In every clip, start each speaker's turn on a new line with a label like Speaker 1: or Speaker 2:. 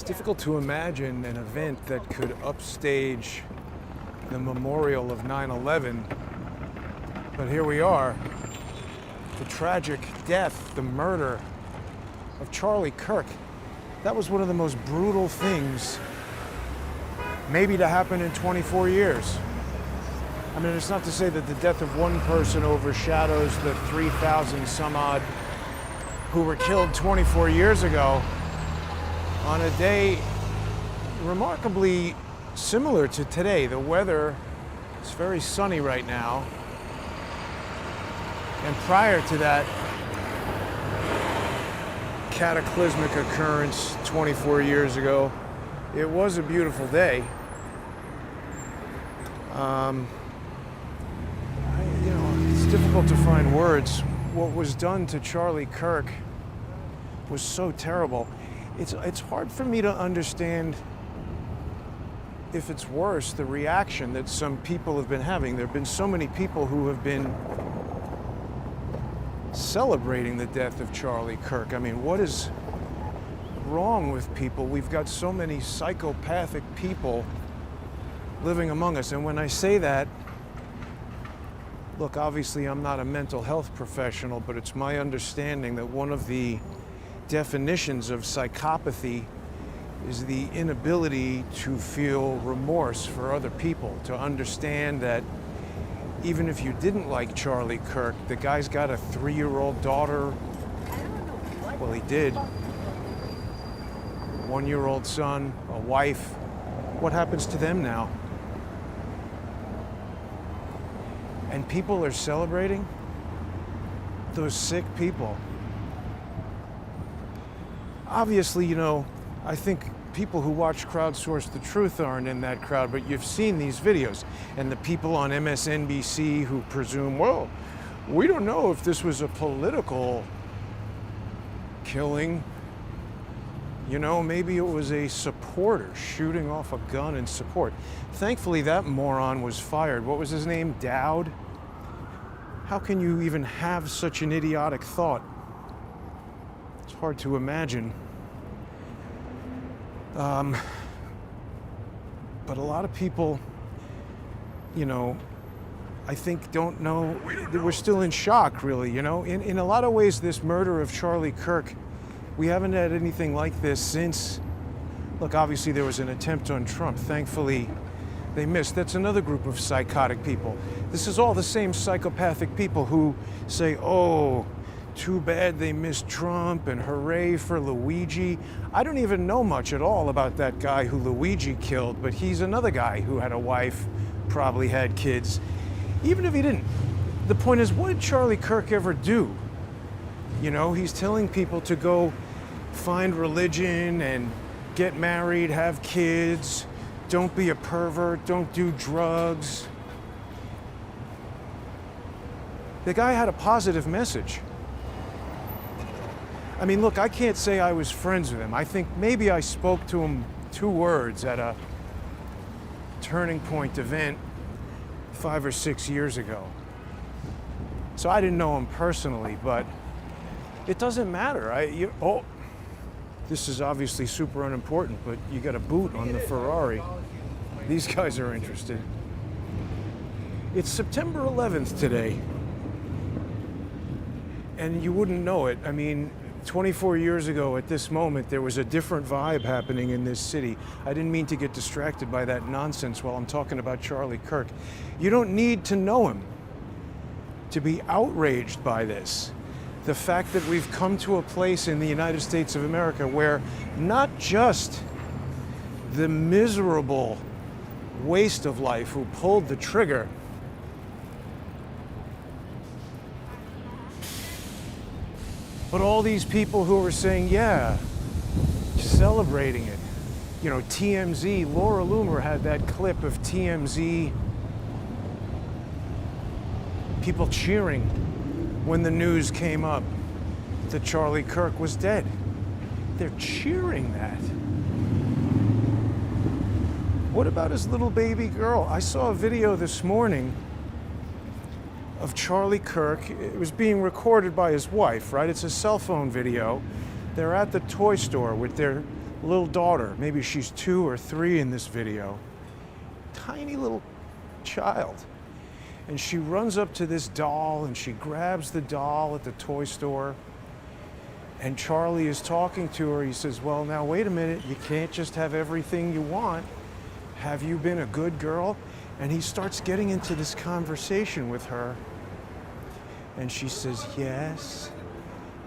Speaker 1: difficult to imagine an event that could upstage the memorial of 9/11, but here we are. The tragic death, the murder of Charlie Kirk. That was one of the most brutal things maybe to happen in 24 years. I mean, it's not to say that the death of one person overshadows the 3,000 some odd who were killed 24 years ago on a day remarkably similar to today. The weather is very sunny right now. And prior to that cataclysmic occurrence 24 years ago, it was a beautiful day. It's difficult to find words. What was done to Charlie Kirk was so terrible. It's hard for me to understand, if it's worse, the reaction that some people have been having. There have been so many people who have been celebrating the death of Charlie Kirk. I mean, what is wrong with people? We've got so many psychopathic people living among us. And when I say that, look, obviously I'm not a mental health professional, but it's my understanding that one of the definitions of psychopathy is the inability to feel remorse for other people, to understand that even if you didn't like Charlie Kirk, the guy's got a 3-year-old daughter. Well, he did. 1-year-old son, a wife. What happens to them now? And people are celebrating those sick people. Obviously, I think people who watch Crowdsource the Truth aren't in that crowd, but you've seen these videos. And the people on MSNBC who presume, well, we don't know if this was a political killing. Maybe it was a supporter shooting off a gun in support. Thankfully, that moron was fired. What was his name? Dowd? How can you even have such an idiotic thought? It's hard to imagine. But a lot of people, I think don't know. We're still in shock, really, In a lot of ways, this murder of Charlie Kirk, we haven't had anything like this since, look, obviously there was an attempt on Trump. Thankfully, they missed. That's another group of psychotic people. This is all the same psychopathic people who say, oh, too bad they missed Trump and hooray for Luigi. I don't even know much at all about that guy who Luigi killed, but he's another guy who had a wife, probably had kids. Even if he didn't, the point is, what did Charlie Kirk ever do? He's telling people to go find religion and get married, have kids, don't be a pervert, don't do drugs. The guy had a positive message. I mean, look, I can't say I was friends with him. I think maybe I spoke to him 2 words at a Turning Point event 5 or 6 years ago. So I didn't know him personally, but it doesn't matter. This is obviously super unimportant, but you got a boot on the Ferrari. These guys are interested. It's September 11th today. And you wouldn't know it. I mean, 24 years ago at this moment, there was a different vibe happening in this city. I didn't mean to get distracted by that nonsense while I'm talking about Charlie Kirk. You don't need to know him to be outraged by this. The fact that we've come to a place in the United States of America where not just the miserable waste of life who pulled the trigger, but all these people who are saying, yeah, celebrating it. TMZ, Laura Loomer had that clip of TMZ people cheering when the news came up that Charlie Kirk was dead. They're cheering that. What about his little baby girl? I saw a video this morning of Charlie Kirk. It was being recorded by his wife, right? It's a cell phone video. They're at the toy store with their little daughter. Maybe she's 2 or 3 in this video. Tiny little child. And she runs up to this doll and she grabs the doll at the toy store. And Charlie is talking to her. He says, well, now wait a minute. You can't just have everything you want. Have you been a good girl? And he starts getting into this conversation with her. And she says, yes.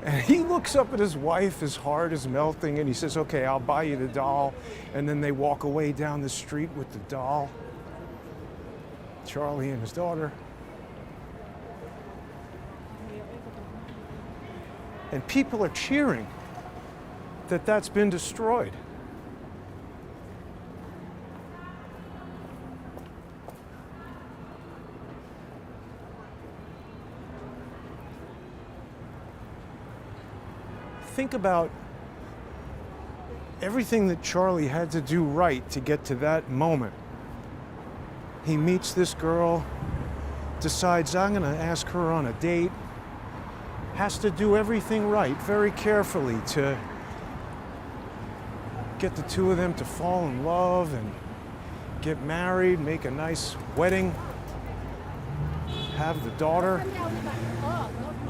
Speaker 1: And he looks up at his wife, his heart is melting, and he says, okay, I'll buy you the doll. And then they walk away down the street with the doll. Charlie and his daughter. And people are cheering that that's been destroyed. Think about everything that Charlie had to do right to get to that moment. He meets this girl, decides I'm going to ask her on a date, has to do everything right very carefully to get the two of them to fall in love and get married, make a nice wedding, have the daughter.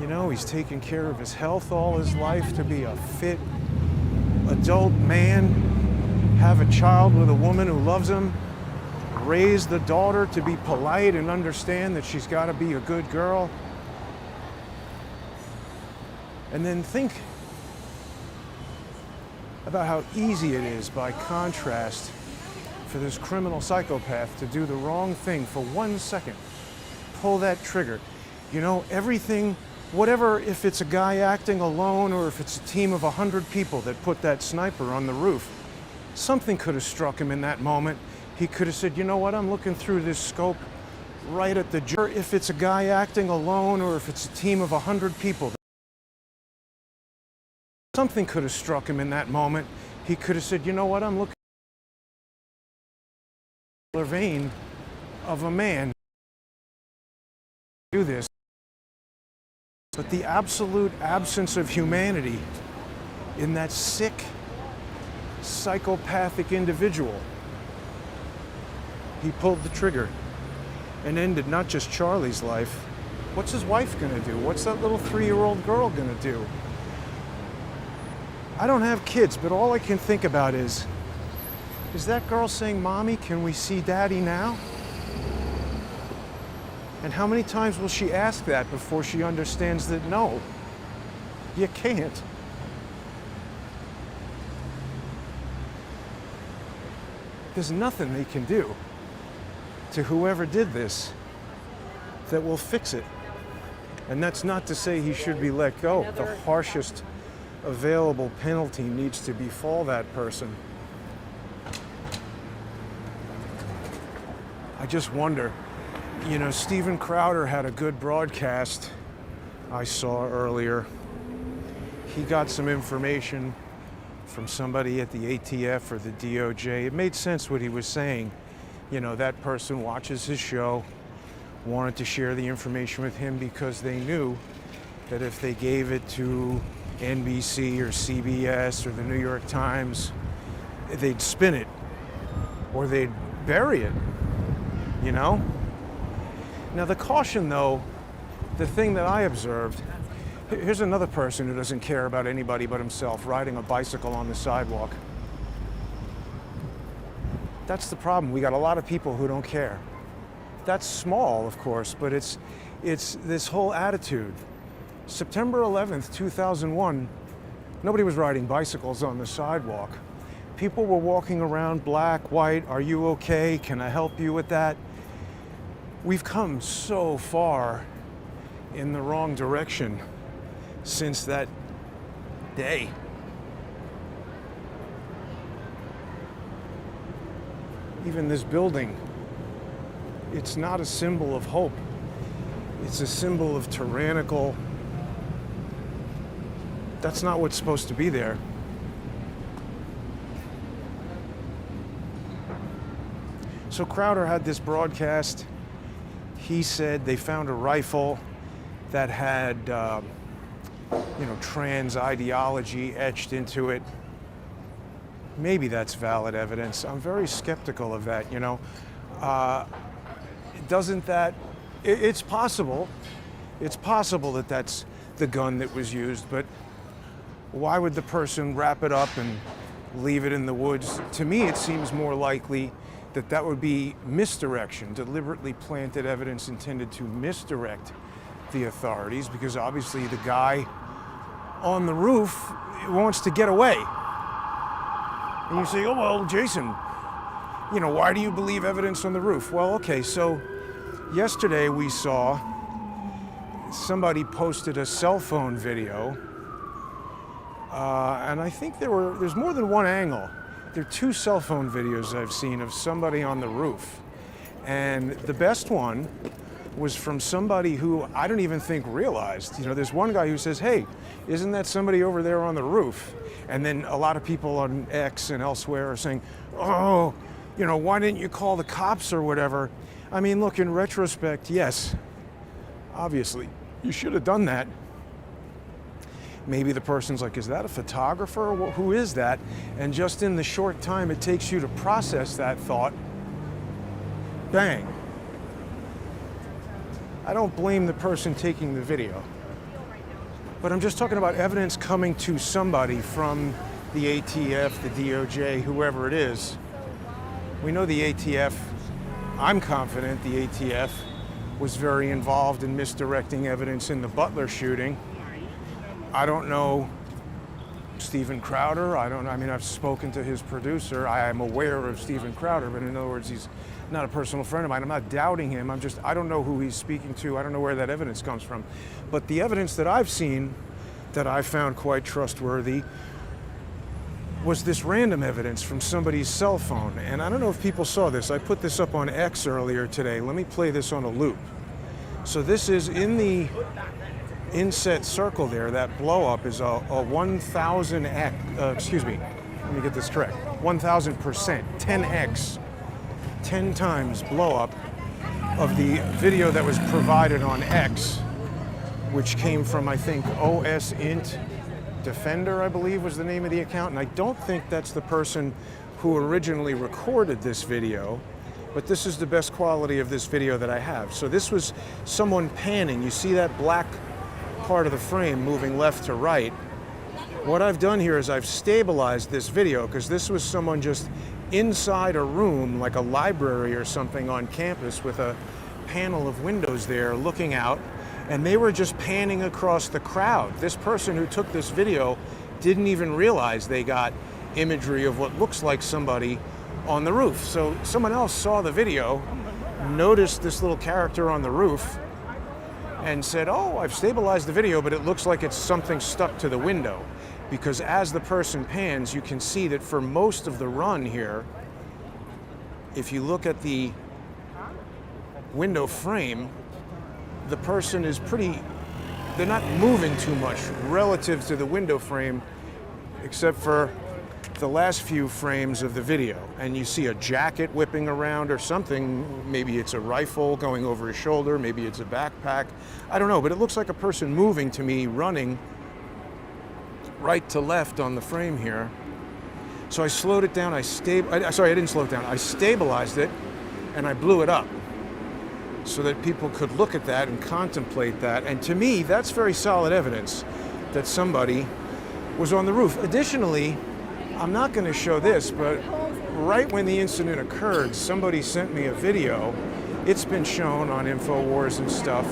Speaker 1: You know, he's taken care of his health all his life to be a fit adult man, have a child with a woman who loves him, raise the daughter to be polite and understand that she's got to be a good girl. And then think about how easy it is, by contrast, for this criminal psychopath to do the wrong thing for 1 second. Pull that trigger. You know, everything, whatever, if it's a guy acting alone or if it's a team of 100 people that put that sniper on the roof, something could have struck him in that moment. He could have said, you know what, I'm looking through this scope right at the juror. If it's a guy acting alone or if it's a team of 100 people, something could have struck him in that moment. He could have said, you know what, I'm looking in the vein of a man do this. But the absolute absence of humanity in that sick, psychopathic individual, he pulled the trigger and ended not just Charlie's life. What's his wife gonna do? What's that little 3-year-old girl gonna do? I don't have kids, but all I can think about is that girl saying, Mommy, can we see Daddy now? And how many times will she ask that before she understands that no, you can't? There's nothing they can do to whoever did this that will fix it. And that's not to say he should be let go. The harshest available penalty needs to befall that person. I just wonder, you know, Steven Crowder had a good broadcast I saw earlier. He got some information from somebody at the ATF or the DOJ. It made sense what he was saying. You know, that person watches his show, wanted to share the information with him because they knew that if they gave it to NBC or CBS or the New York Times, they'd spin it or they'd bury it, you know? Now the caution though, the thing that I observed, here's another person who doesn't care about anybody but himself, riding a bicycle on the sidewalk. That's the problem. We got a lot of people who don't care. That's small, of course, but it's this whole attitude. September 11th, 2001, nobody was riding bicycles on the sidewalk. People were walking around black, white, are you okay? Can I help you with that? We've come so far in the wrong direction since that day. Even this building, it's not a symbol of hope. It's a symbol of tyrannical. That's not what's supposed to be there. So Crowder had this broadcast. He said they found a rifle that had, you know, trans ideology etched into it. maybe that's valid evidence. I'm very skeptical of that, you know. Doesn't that, it's possible that that's the gun that was used, but why would the person wrap it up and leave it in the woods? To me, it seems more likely that that would be misdirection, deliberately planted evidence intended to misdirect the authorities, because obviously the guy on the roof wants to get away. And you say, oh, well, Jason, you know, why do you believe evidence on the roof? Well, okay, so yesterday we saw somebody posted a cell phone video, and I think there's more than one angle. There are two cell phone videos I've seen of somebody on the roof. And the best one was from somebody who I don't even think realized. You know, there's one guy who says, hey, isn't that somebody over there on the roof? And then a lot of people on X and elsewhere are saying, oh, you know, why didn't you call the cops or whatever? I mean, look, in retrospect, yes, obviously, you should have done that. Maybe the person's like, is that a photographer? Who is that? And just in the short time it takes you to process that thought, bang. I don't blame the person taking the video, but I'm just talking about evidence coming to somebody from the ATF, the DOJ, whoever it is. We know the ATF, I'm confident the ATF was very involved in misdirecting evidence in the Butler shooting. I don't know Steven Crowder. I mean, I've spoken to his producer. I am aware of Steven Crowder, but in other words, he's not a personal friend of mine. I'm not doubting him. I don't know who he's speaking to. I don't know where that evidence comes from. But the evidence that I've seen that I found quite trustworthy was this random evidence from somebody's cell phone. And I don't know if people saw this. I put this up on X earlier today. Let me play this on a loop. So this is in the inset circle there. That blow up is a 1,000x, excuse me, let me get this correct, 1,000%, 10x, 10 times blow up of the video that was provided on X, which came from, I think, OS Int Defender, I believe was the name of the account. And I don't think that's the person who originally recorded this video, but this is the best quality of this video that I have. So this was someone panning. You see that black part of the frame moving left to right. What I've done here is I've stabilized this video, because this was someone just inside a room, like a library or something on campus, with a panel of windows there looking out, and they were just panning across the crowd. This person who took this video didn't even realize they got imagery of what looks like somebody on the roof. So someone else saw the video, noticed this little character on the roof, and said, oh, I've stabilized the video, but it looks like it's something stuck to the window. Because as the person pans, you can see that for most of the run here, if you look at the window frame, the person is they're not moving too much relative to the window frame, except for the last few frames of the video. And you see a jacket whipping around or something. Maybe it's a rifle going over his shoulder, maybe it's a backpack. I don't know, but it looks like a person moving to me, running right to left on the frame here. So I slowed it down, sorry, I didn't slow it down. I stabilized it and I blew it up so that people could look at that and contemplate that. And to me, that's very solid evidence that somebody was on the roof. Additionally, I'm not going to show this, but right when the incident occurred, somebody sent me a video. It's been shown on InfoWars and stuff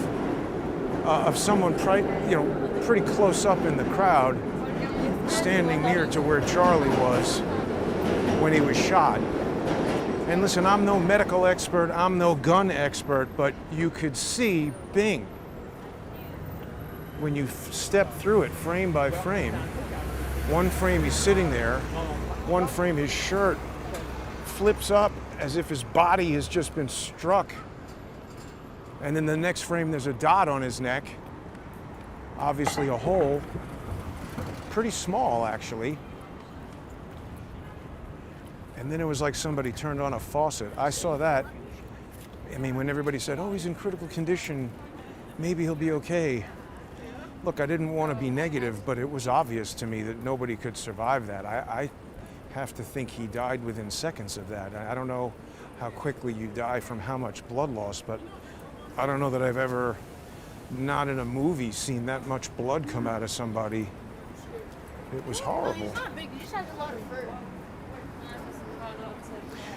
Speaker 1: of someone pretty close up in the crowd, standing near to where Charlie was when he was shot. And listen, I'm no medical expert, I'm no gun expert, but you could see, bing, when you step through it frame by frame. One frame he's sitting there, one frame his shirt flips up as if his body has just been struck. And then the next frame there's a dot on his neck, obviously a hole, pretty small actually. And then it was like somebody turned on a faucet. I saw that. I mean, when everybody said, oh, he's in critical condition, maybe he'll be okay. Look, I didn't want to be negative, but it was obvious to me that nobody could survive that. I have to think he died within seconds of that. I don't know how quickly you die from how much blood loss, but I don't know that I've ever, not in a movie, seen that much blood come out of somebody. It was horrible.
Speaker 2: It's not big, he just has a lot of fur.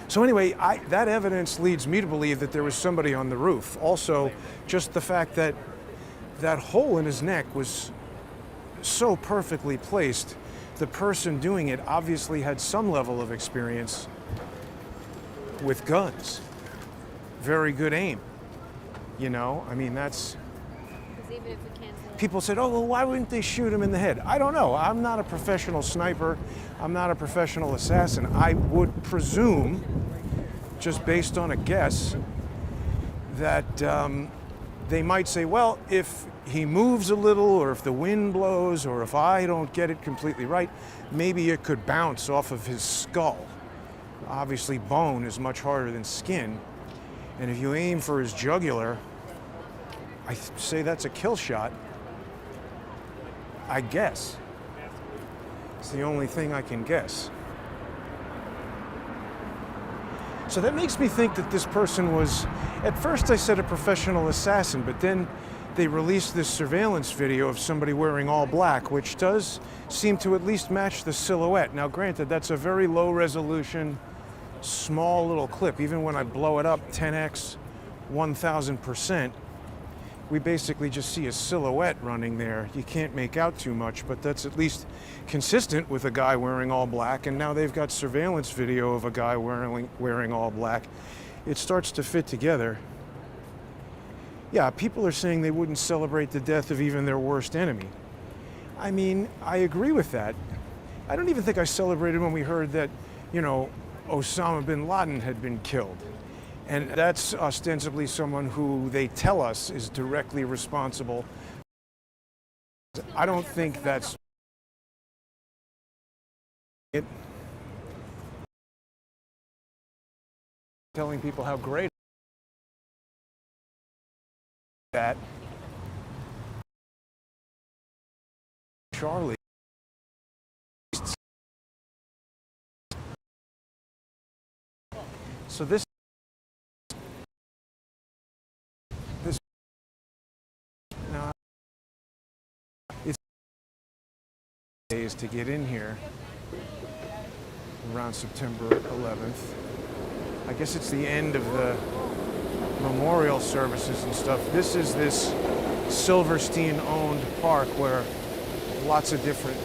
Speaker 1: So anyway, that evidence leads me to believe that there was somebody on the roof. Also, just the fact that that hole in his neck was so perfectly placed, the person doing it obviously had some level of experience with guns. Very good aim. You know, I mean, that's...
Speaker 2: Even if we can't
Speaker 1: People said, oh, well, why wouldn't they shoot him in the head? I don't know. I'm not a professional sniper. I'm not a professional assassin. I would presume, just based on a guess, that they might say, well, if he moves a little, or if the wind blows, or if I don't get it completely right, maybe it could bounce off of his skull. Obviously, bone is much harder than skin. And if you aim for his jugular, I say that's a kill shot. I guess. It's the only thing I can guess. So that makes me think that this person was, at first I said a professional assassin, but then they released this surveillance video of somebody wearing all black, which does seem to at least match the silhouette. Now granted, that's a very low resolution, small little clip. Even when I blow it up 10x, 1000%, we basically just see a silhouette running there. You can't make out too much, but that's at least consistent with a guy wearing all black, and now they've got surveillance video of a guy wearing all black. It starts to fit together. Yeah, people are saying they wouldn't celebrate the death of even their worst enemy. I mean, I agree with that. I don't even think I celebrated when we heard that, you know, Osama bin Laden had been killed. And that's ostensibly someone who they tell us is directly responsible. I don't think that's it. Telling people how great that Charlie. So this now it's days to get in here around September 11th. I guess it's the end of the memorial services and stuff. This is this Silverstein-owned park where lots of different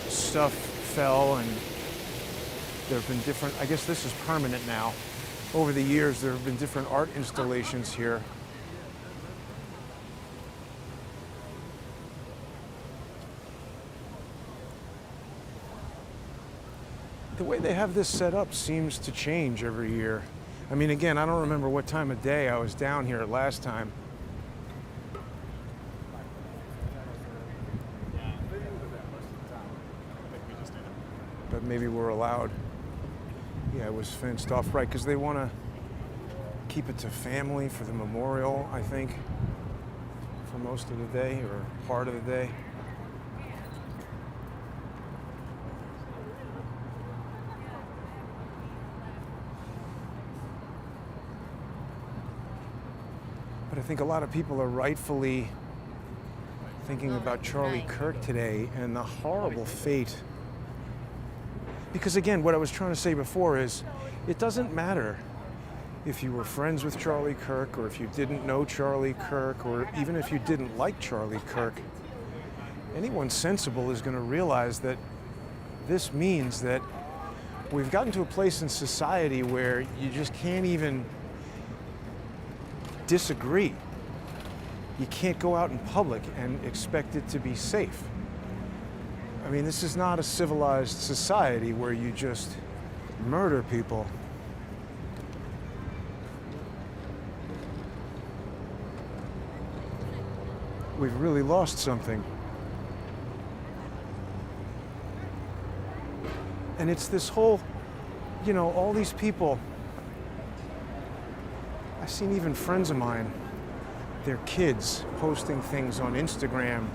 Speaker 1: stuff fell, and there have been different, I guess this is permanent now. Over the years, there have been different art installations here. The way they have this set up seems to change every year. I mean, again, I don't remember what time of day I was down here last time. But maybe we're allowed. Yeah, it was fenced off, right, because they want to keep it to family for the memorial, I think, for most of the day, or part of the day. But I think a lot of people are rightfully thinking about Charlie Kirk today and the horrible fate. Because again, what I was trying to say before is, it doesn't matter if you were friends with Charlie Kirk, or if you didn't know Charlie Kirk, or even if you didn't like Charlie Kirk. Anyone sensible is going to realize that this means that we've gotten to a place in society where you just can't even disagree. You can't go out in public and expect it to be safe. I mean, this is not a civilized society where you just murder people. We've really lost something. And it's this whole, you know, all these people. I've seen even friends of mine, their kids posting things on Instagram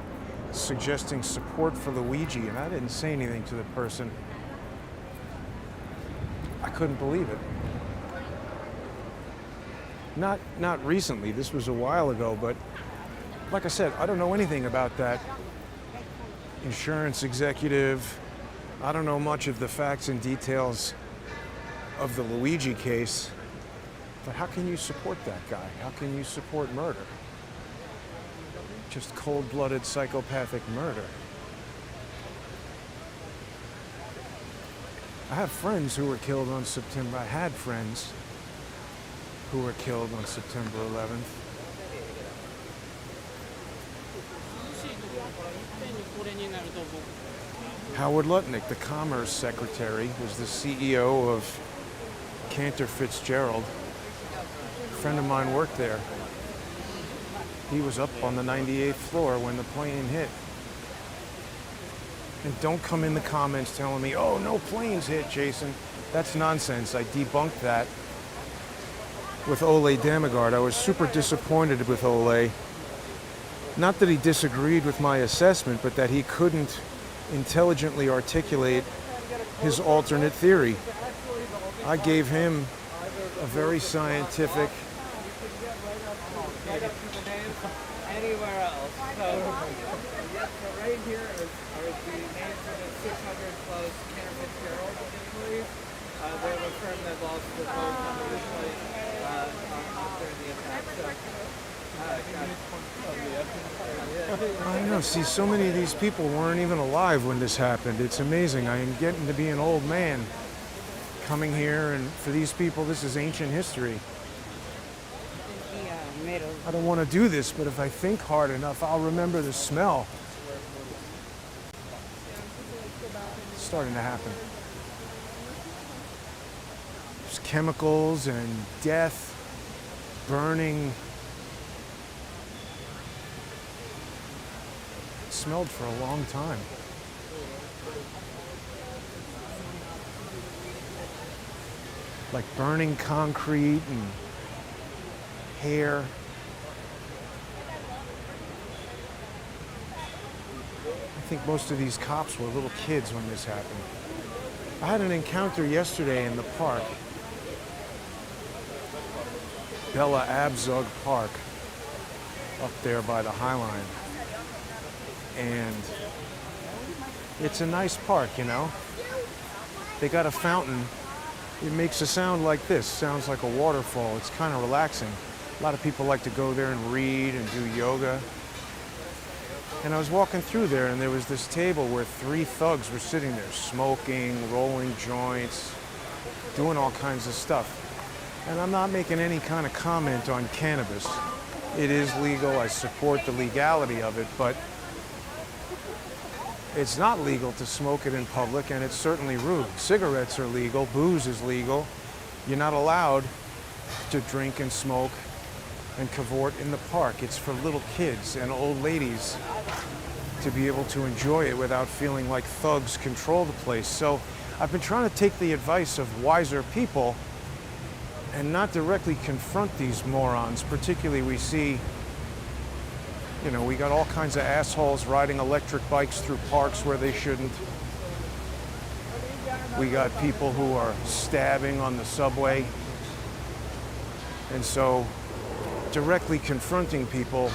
Speaker 1: suggesting support for Luigi, and I didn't say anything to the person. couldn't believe it. Not recently, this was a while ago, but like I said, I don't know anything about that insurance executive. I don't know much of the facts and details of the Luigi case, but how can you support that guy? How can you support murder? Just cold-blooded psychopathic murder. I have friends who were killed on September. I had friends who were killed on September 11th. Howard Lutnick, the Commerce Secretary, was the CEO of Cantor Fitzgerald. A friend of mine worked there. He was up on the 98th floor when the plane hit. And don't come in the comments telling me, oh, no planes hit, Jason. That's nonsense. I debunked that with Ole Damagard. I was super disappointed with Ole. Not that he disagreed with my assessment, but that he couldn't intelligently articulate his alternate theory. I gave him a very scientific.
Speaker 3: Anywhere else. So right here are the names of the 600 close Cantor Fitzgerald employees. They're the firm that lost the vote on the flight during the attack.
Speaker 1: I know. See, so many of these people weren't even alive when this happened. It's amazing. I am getting to be an old man coming here, and for these people, this is ancient history. I don't want to do this, but if I think hard enough, I'll remember the smell. It's starting to happen. There's chemicals and death, burning. It smelled for a long time. Like burning concrete and hair. I think most of these cops were little kids when this happened. I had an encounter yesterday in the park. Bella Abzug Park, up there by the High Line. And it's a nice park, you know. They got a fountain. It makes a sound like this. Sounds like a waterfall. It's kind of relaxing. A lot of people like to go there and read and do yoga. And I was walking through there, and there was this table where 3 thugs were sitting there, smoking, rolling joints, doing all kinds of stuff. And I'm not making any kind of comment on cannabis. It is legal. I support the legality of it, but it's not legal to smoke it in public, and it's certainly rude. Cigarettes are legal. Booze is legal. You're not allowed to drink and smoke and cavort in the park. It's for little kids and old ladies to be able to enjoy it without feeling like thugs control the place. So I've been trying to take the advice of wiser people and not directly confront these morons. Particularly, we see, you know, we got all kinds of assholes riding electric bikes through parks where they shouldn't. We got people who are stabbing on the subway. And so directly confronting people,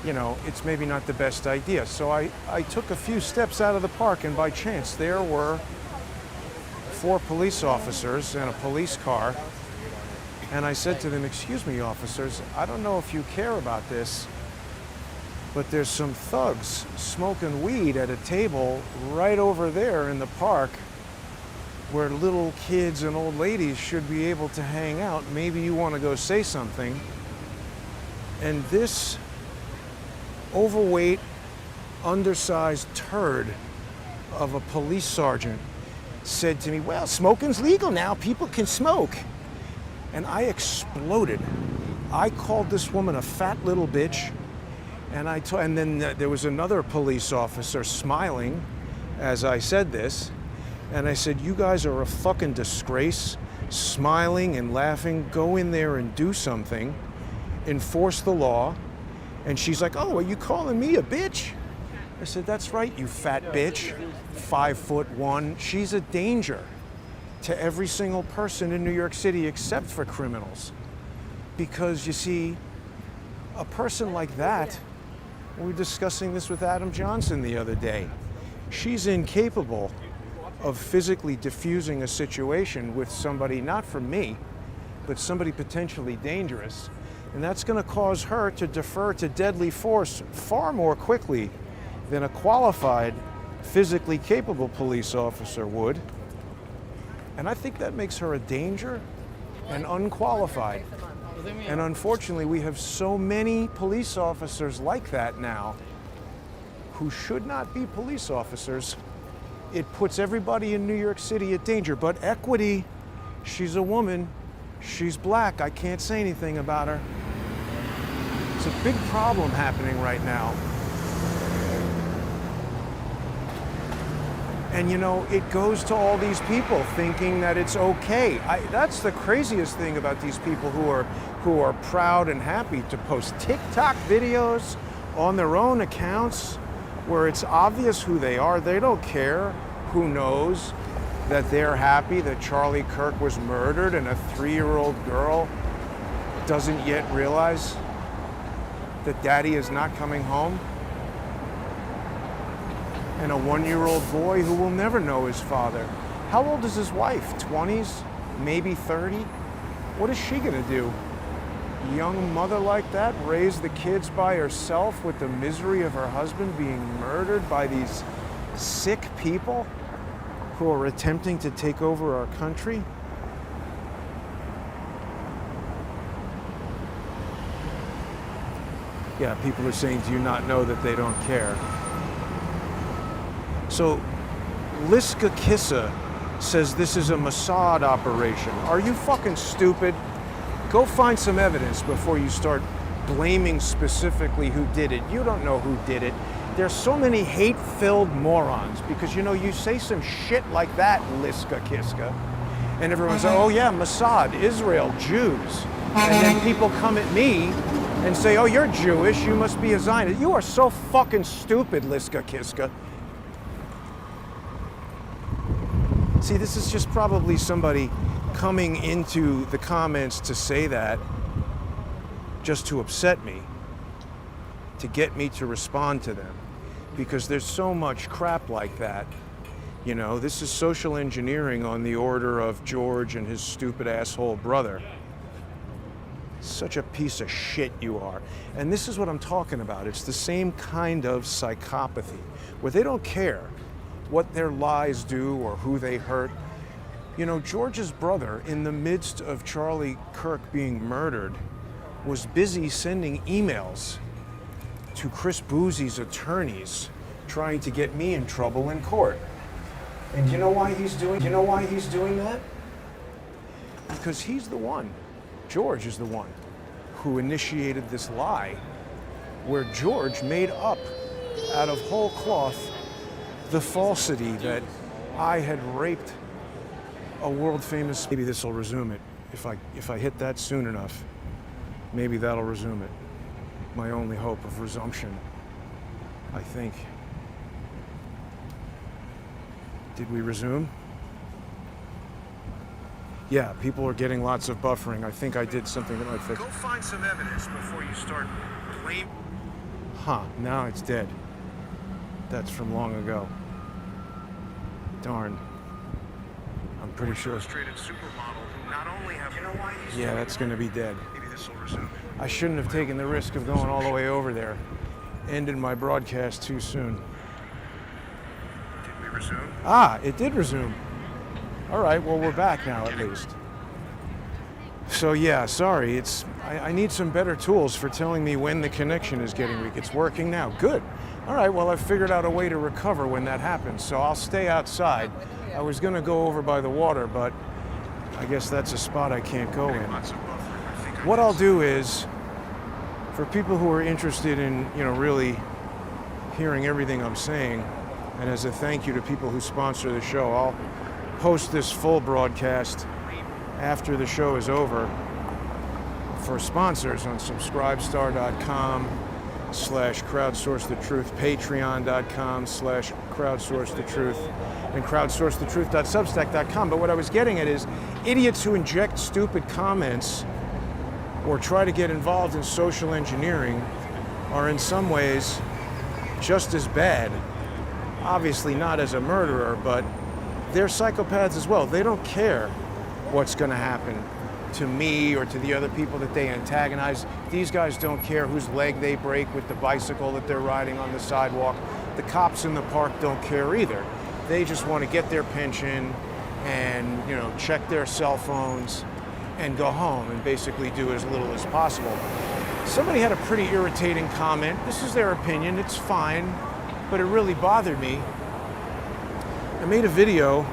Speaker 1: you know, it's maybe not the best idea. So I took a few steps out of the park, and by chance there were 4 police officers and a police car. And I said to them, excuse me, officers, I don't know if you care about this, but there's some thugs smoking weed at a table right over there in the park where little kids and old ladies should be able to hang out. Maybe you want to go say something. And this overweight, undersized turd of a police sergeant said to me, well, smoking's legal now. People can smoke. And I exploded. I called this woman a fat little bitch. And then there was another police officer smiling as I said this. And I said, you guys are a fucking disgrace. Smiling and laughing. Go in there and do something. Enforce the law. And she's like, oh, are you calling me a bitch? I said, that's right, you fat bitch. 5'1". She's a danger to every single person in New York City except for criminals. Because you see, a person like that, we were discussing this with Adam Johnson the other day, she's incapable of physically diffusing a situation with somebody, not from me, but somebody potentially dangerous. And that's going to cause her to defer to deadly force far more quickly than a qualified, physically capable police officer would. And I think that makes her a danger and unqualified. And unfortunately, we have so many police officers like that now who should not be police officers. It puts everybody in New York City at danger. But Equity, she's a woman, she's black, I can't say anything about her. It's a big problem happening right now. And you know, it goes to all these people thinking that it's okay. That's the craziest thing about these people who are proud and happy to post TikTok videos on their own accounts where it's obvious who they are. They don't care who knows that they're happy that Charlie Kirk was murdered and a 3-year-old girl doesn't yet realize that daddy is not coming home. And a 1-year-old boy who will never know his father. How old is his wife? 20s? Maybe 30? What is she gonna do? Young mother like that, raise the kids by herself with the misery of her husband being murdered by these sick people who are attempting to take over our country? Yeah, people are saying, do you not know that they don't care? So, Liska Kissa says this is a Mossad operation. Are you fucking stupid? Go find some evidence before you start blaming specifically who did it. You don't know who did it. There's so many hate-filled morons because, you know, you say some shit like that, Liska Kiska, and everyone's like, oh yeah, Mossad, Israel, Jews. And then people come at me and say, oh, you're Jewish, you must be a Zionist. You are so fucking stupid, Liska Kiska. See, this is just probably somebody coming into the comments to say that just to upset me, to get me to respond to them, because there's so much crap like that. You know, this is social engineering on the order of George and his stupid asshole brother. Such a piece of shit you are. And this is what I'm talking about. It's the same kind of psychopathy, where they don't care what their lies do or who they hurt. You know, George's brother, in the midst of Charlie Kirk being murdered, was busy sending emails to Chris Boozie's attorneys trying to get me in trouble in court. And you know why he's doing that? Because he's the one, George is the one, who initiated this lie where George made up out of whole cloth the falsity that I had raped a world famous. Maybe this will resume it. If I hit that soon enough, maybe that'll resume it. My only hope of resumption, I think. Did we resume? Yeah, people are getting lots of buffering. I think I did something that might fix. Go find some evidence before you start blaming. Huh, now it's dead. That's from long ago. Darn. I'm pretty sure. Yeah, that's going to be dead. I shouldn't have taken the risk of going all the way over there. Ended my broadcast too soon. Did we resume? Ah, it did resume. All right, well, we're back now at least. So yeah, sorry, I need some better tools for telling me when the connection is getting weak. It's working now, good. All right, well, I've figured out a way to recover when that happens, so I'll stay outside. I was gonna go over by the water, but I guess that's a spot I can't go in. What I'll do is, for people who are interested in, you know, really hearing everything I'm saying, and as a thank you to people who sponsor the show, I'll post this full broadcast after the show is over for sponsors on subscribestar.com, patreon.com/crowdsourcethetruth, patreon.com/crowdsourcethetruth, and crowdsourcethetruth.substack.com. But what I was getting at is idiots who inject stupid comments or try to get involved in social engineering are in some ways just as bad. Obviously not as a murderer, but they're psychopaths as well. They don't care what's going to happen to me or to the other people that they antagonize. These guys don't care whose leg they break with the bicycle that they're riding on the sidewalk. The cops in the park don't care either. They just want to get their pension and, check their cell phones and go home and basically do as little as possible. Somebody had a pretty irritating comment. This is their opinion, it's fine, but it really bothered me. I made a video,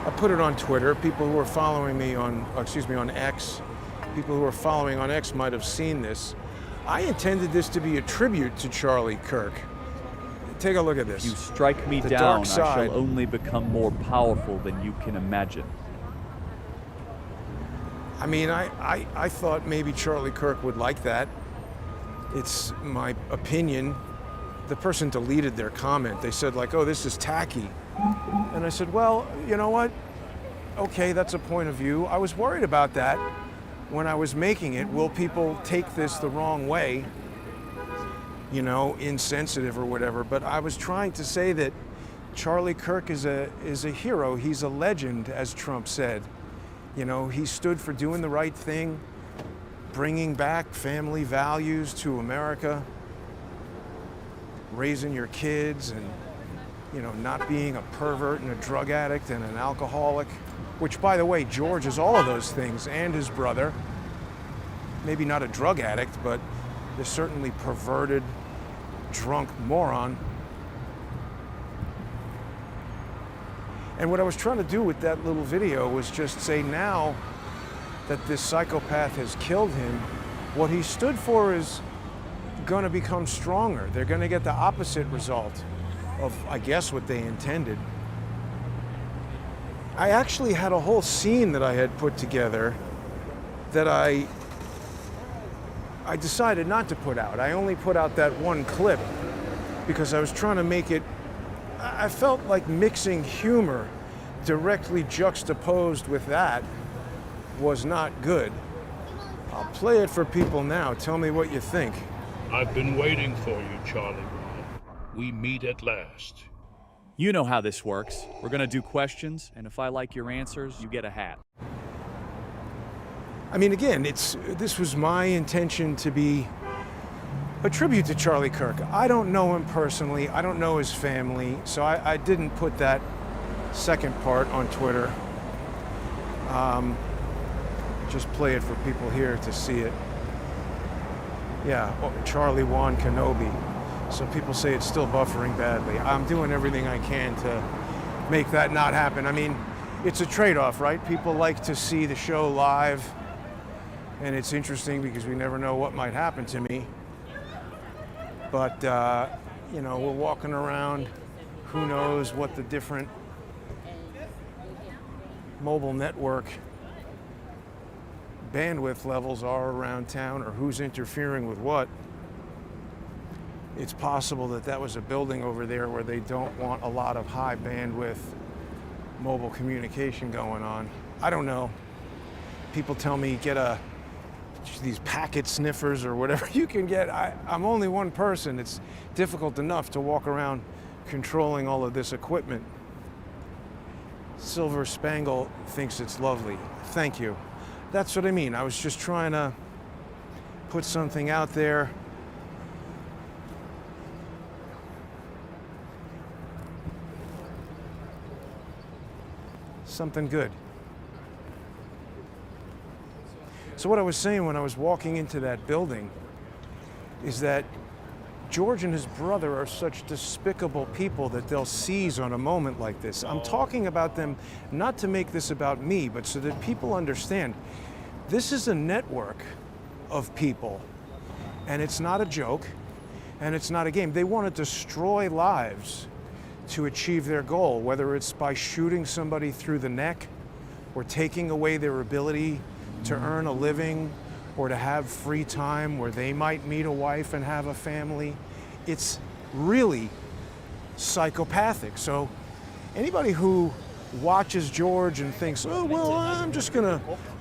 Speaker 1: I put it on Twitter. People who are following me on X, people who are following on X might have seen this. I intended this to be a tribute to Charlie Kirk. Take a look at this.
Speaker 4: If you strike me
Speaker 1: The
Speaker 4: down,
Speaker 1: dark
Speaker 4: I
Speaker 1: side.
Speaker 4: shall only become more powerful than you can imagine.
Speaker 1: I mean, I thought maybe Charlie Kirk would like that. It's my opinion. The person deleted their comment. They said oh, this is tacky. And I said, well, you know what? Okay, that's a point of view. I was worried about that when I was making it. Will people take this the wrong way? Insensitive or whatever. But I was trying to say that Charlie Kirk is a hero. He's a legend, as Trump said. He stood for doing the right thing, bringing back family values to America, raising your kids and, not being a pervert and a drug addict and an alcoholic, which, by the way, George is all of those things, and his brother. Maybe not a drug addict, but they're certainly perverted, drunk moron. And what I was trying to do with that little video was just say, now that this psychopath has killed him, what he stood for is going to become stronger. They're going to get the opposite result of, I guess, what they intended. I actually had a whole scene that I had put together that I decided not to put out. I only put out that one clip because I was trying to make it, I felt like mixing humor directly juxtaposed with that was not good. I'll play it for people now. Tell me what you think.
Speaker 5: I've been waiting for you, Charlie Brown. We meet at last.
Speaker 4: You know how this works. We're going to do questions, and if I like your answers, you get a hat.
Speaker 1: I mean, again, this was my intention to be a tribute to Charlie Kirk. I don't know him personally. I don't know his family, so I didn't put that second part on Twitter. Just play it for people here to see it. Yeah, Charlie Juan Kenobi. So people say it's still buffering badly. I'm doing everything I can to make that not happen. I mean, it's a trade-off, right? People like to see the show live, and it's interesting because we never know what might happen to me. But, we're walking around. Who knows what the different mobile network bandwidth levels are around town or who's interfering with what. It's possible that was a building over there where they don't want a lot of high bandwidth mobile communication going on. I don't know. People tell me get these packet sniffers or whatever you can get. I'm only one person. It's difficult enough to walk around controlling all of this equipment. Silver Spangle thinks it's lovely. Thank you. That's what I mean. I was just trying to put something out there. Something good. So what I was saying when I was walking into that building is that George and his brother are such despicable people that they'll seize on a moment like this. I'm talking about them not to make this about me, but so that people understand this is a network of people, and it's not a joke, and it's not a game. They want to destroy lives to achieve their goal, whether it's by shooting somebody through the neck or taking away their ability to earn a living or to have free time where they might meet a wife and have a family. It's really psychopathic. So anybody who watches George and thinks, oh, well,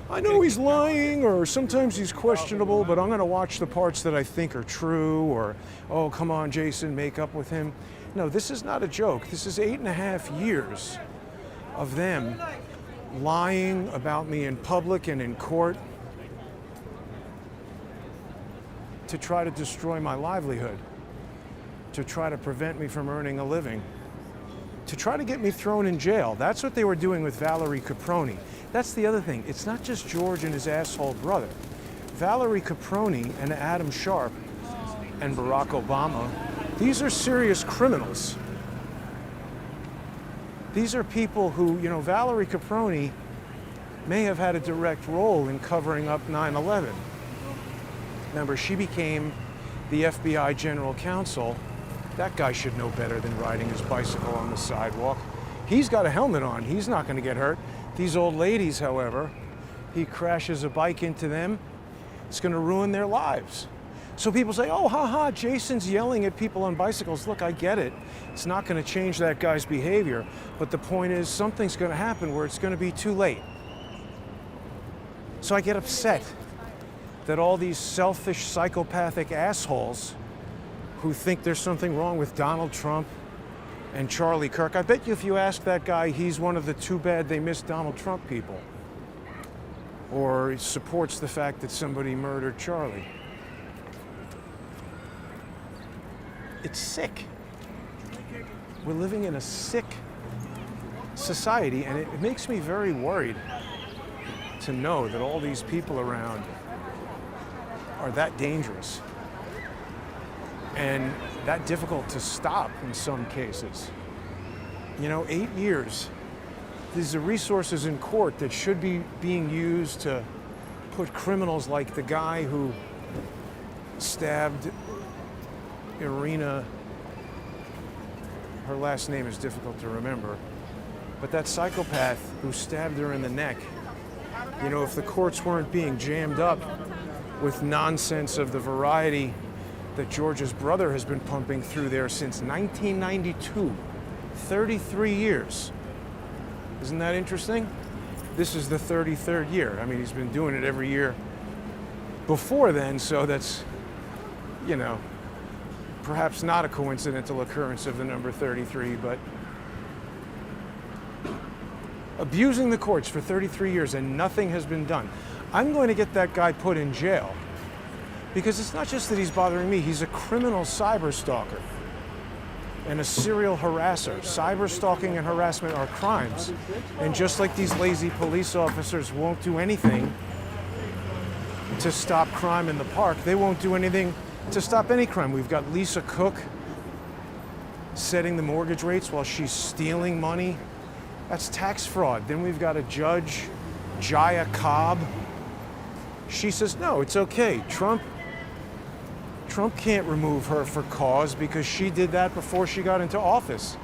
Speaker 1: I know he's lying, or sometimes he's questionable, but I'm gonna watch the parts that I think are true, or, oh, come on, Jason, make up with him. No, this is not a joke. This is 8.5 years of them lying about me in public and in court to try to destroy my livelihood, to try to prevent me from earning a living, to try to get me thrown in jail. That's what they were doing with Valerie Caproni. That's the other thing. It's not just George and his asshole brother. Valerie Caproni and Adam Sharp and Barack Obama, these are serious criminals. These are people who, you know, Valerie Caproni may have had a direct role in covering up 9/11. Remember, she became the FBI general counsel. That guy should know better than riding his bicycle on the sidewalk. He's got a helmet on. He's not going to get hurt. These old ladies, however, he crashes a bike into them. It's going to ruin their lives. So people say, oh, haha, Jason's yelling at people on bicycles. Look, I get it. It's not going to change that guy's behavior. But the point is, something's going to happen where it's going to be too late. So I get upset that all these selfish, psychopathic assholes who think there's something wrong with Donald Trump and Charlie Kirk. I bet you if you ask that guy, he's one of the too bad they missed Donald Trump people. Or he supports the fact that somebody murdered Charlie. It's sick. We're living in a sick society, and it makes me very worried to know that all these people around are that dangerous and that difficult to stop in some cases. You know, 8 years. These are resources in court that should be being used to put criminals like the guy who stabbed Irina, her last name is difficult to remember, but that psychopath who stabbed her in the neck. You know, if the courts weren't being jammed up with nonsense of the variety that George's brother has been pumping through there since 1992, 33 years. Isn't that interesting? This is the 33rd year. I mean, he's been doing it every year before then, so that's, you know, perhaps not a coincidental occurrence of the number 33, but abusing the courts for 33 years and nothing has been done. I'm going to get that guy put in jail because it's not just that he's bothering me, he's a criminal cyber stalker and a serial harasser. Cyber stalking and harassment are crimes. And just like these lazy police officers won't do anything to stop crime in the park, they won't do anything to stop any crime. We've got Lisa Cook setting the mortgage rates while she's stealing money. That's tax fraud. Then we've got a judge, Jaya Cobb. She says, no, it's okay. Trump can't remove her for cause because she did that before she got into office.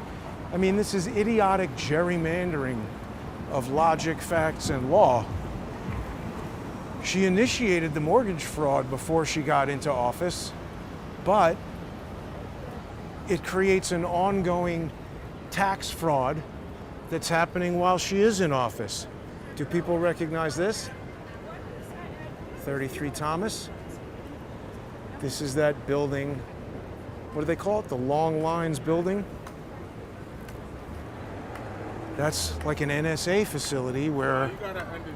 Speaker 1: I mean, this is idiotic gerrymandering of logic, facts, and law. She initiated the mortgage fraud before she got into office, but it creates an ongoing tax fraud that's happening while she is in office. Do people recognize this? 33 Thomas. This is that building, what do they call it? The Long Lines building. That's like an NSA facility where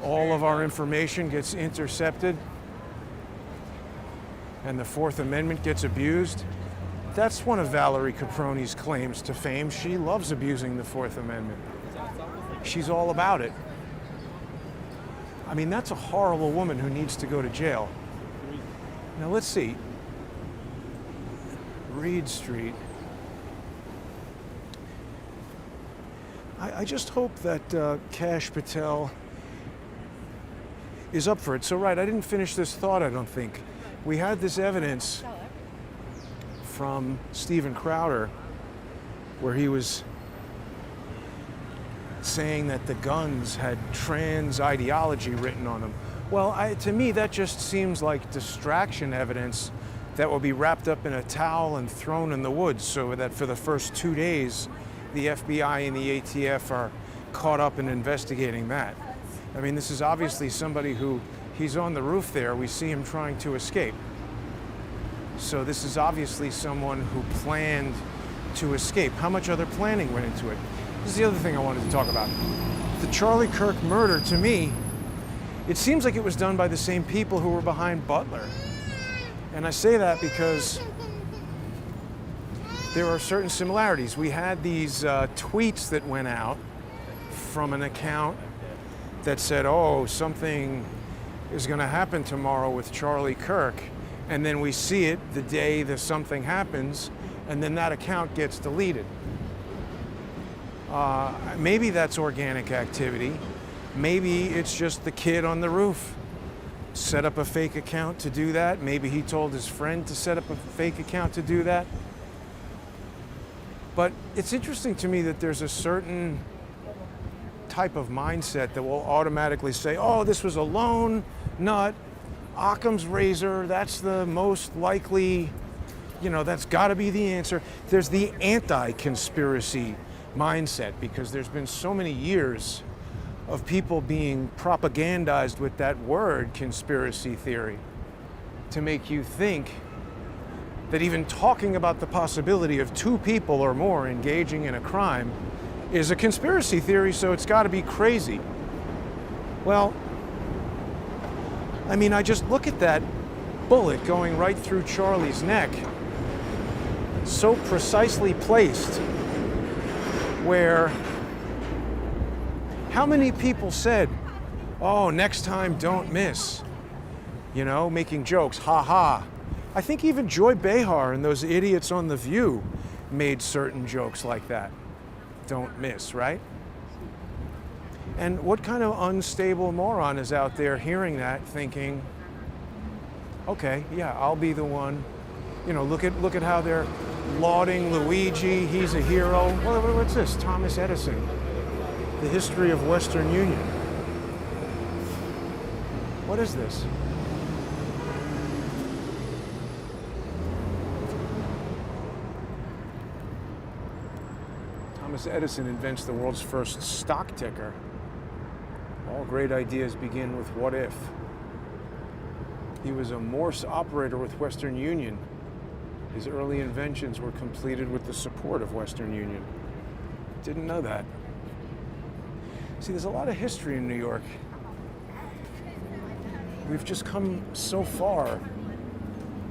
Speaker 1: all of our information gets intercepted and the Fourth Amendment gets abused. That's one of Valerie Caproni's claims to fame. She loves abusing the Fourth Amendment. She's all about it. I mean, that's a horrible woman who needs to go to jail. Now let's see. Reed Street. I just hope that Kash Patel is up for it. So, right, I didn't finish this thought, I don't think. We had this evidence from Steven Crowder where he was saying that the guns had trans ideology written on them. Well, to me, that just seems like distraction evidence that will be wrapped up in a towel and thrown in the woods so that for the first 2 days, the FBI and the ATF are caught up in investigating that. I mean, this is obviously somebody who, he's on the roof there. We see him trying to escape. So this is obviously someone who planned to escape. How much other planning went into it? This is the other thing I wanted to talk about. The Charlie Kirk murder, to me, it seems like it was done by the same people who were behind Butler. And I say that because there are certain similarities. We had these tweets that went out from an account that said, oh, something is going to happen tomorrow with Charlie Kirk. And then we see it the day that something happens, and then that account gets deleted. Maybe that's organic activity. Maybe it's just the kid on the roof set up a fake account to do that. Maybe he told his friend to set up a fake account to do that. But it's interesting to me that there's a certain type of mindset that will automatically say, oh, this was a lone nut, Occam's razor, that's the most likely, that's got to be the answer. There's the anti-conspiracy mindset because there's been so many years of people being propagandized with that word, conspiracy theory, to make you think that even talking about the possibility of 2 people or more engaging in a crime is a conspiracy theory, so it's got to be crazy. Well, I mean, I just look at that bullet going right through Charlie's neck, so precisely placed, where how many people said, oh, next time don't miss, making jokes, ha ha. I think even Joy Behar and those idiots on The View made certain jokes like that. Don't miss, right? And what kind of unstable moron is out there hearing that, thinking, okay, yeah, I'll be the one. Look at how they're lauding Luigi. He's a hero. What's this? Thomas Edison. The history of Western Union. What is this? Thomas Edison invents the world's first stock ticker. All great ideas begin with what if. He was a Morse operator with Western Union. His early inventions were completed with the support of Western Union. Didn't know that. See, there's a lot of history in New York. We've just come so far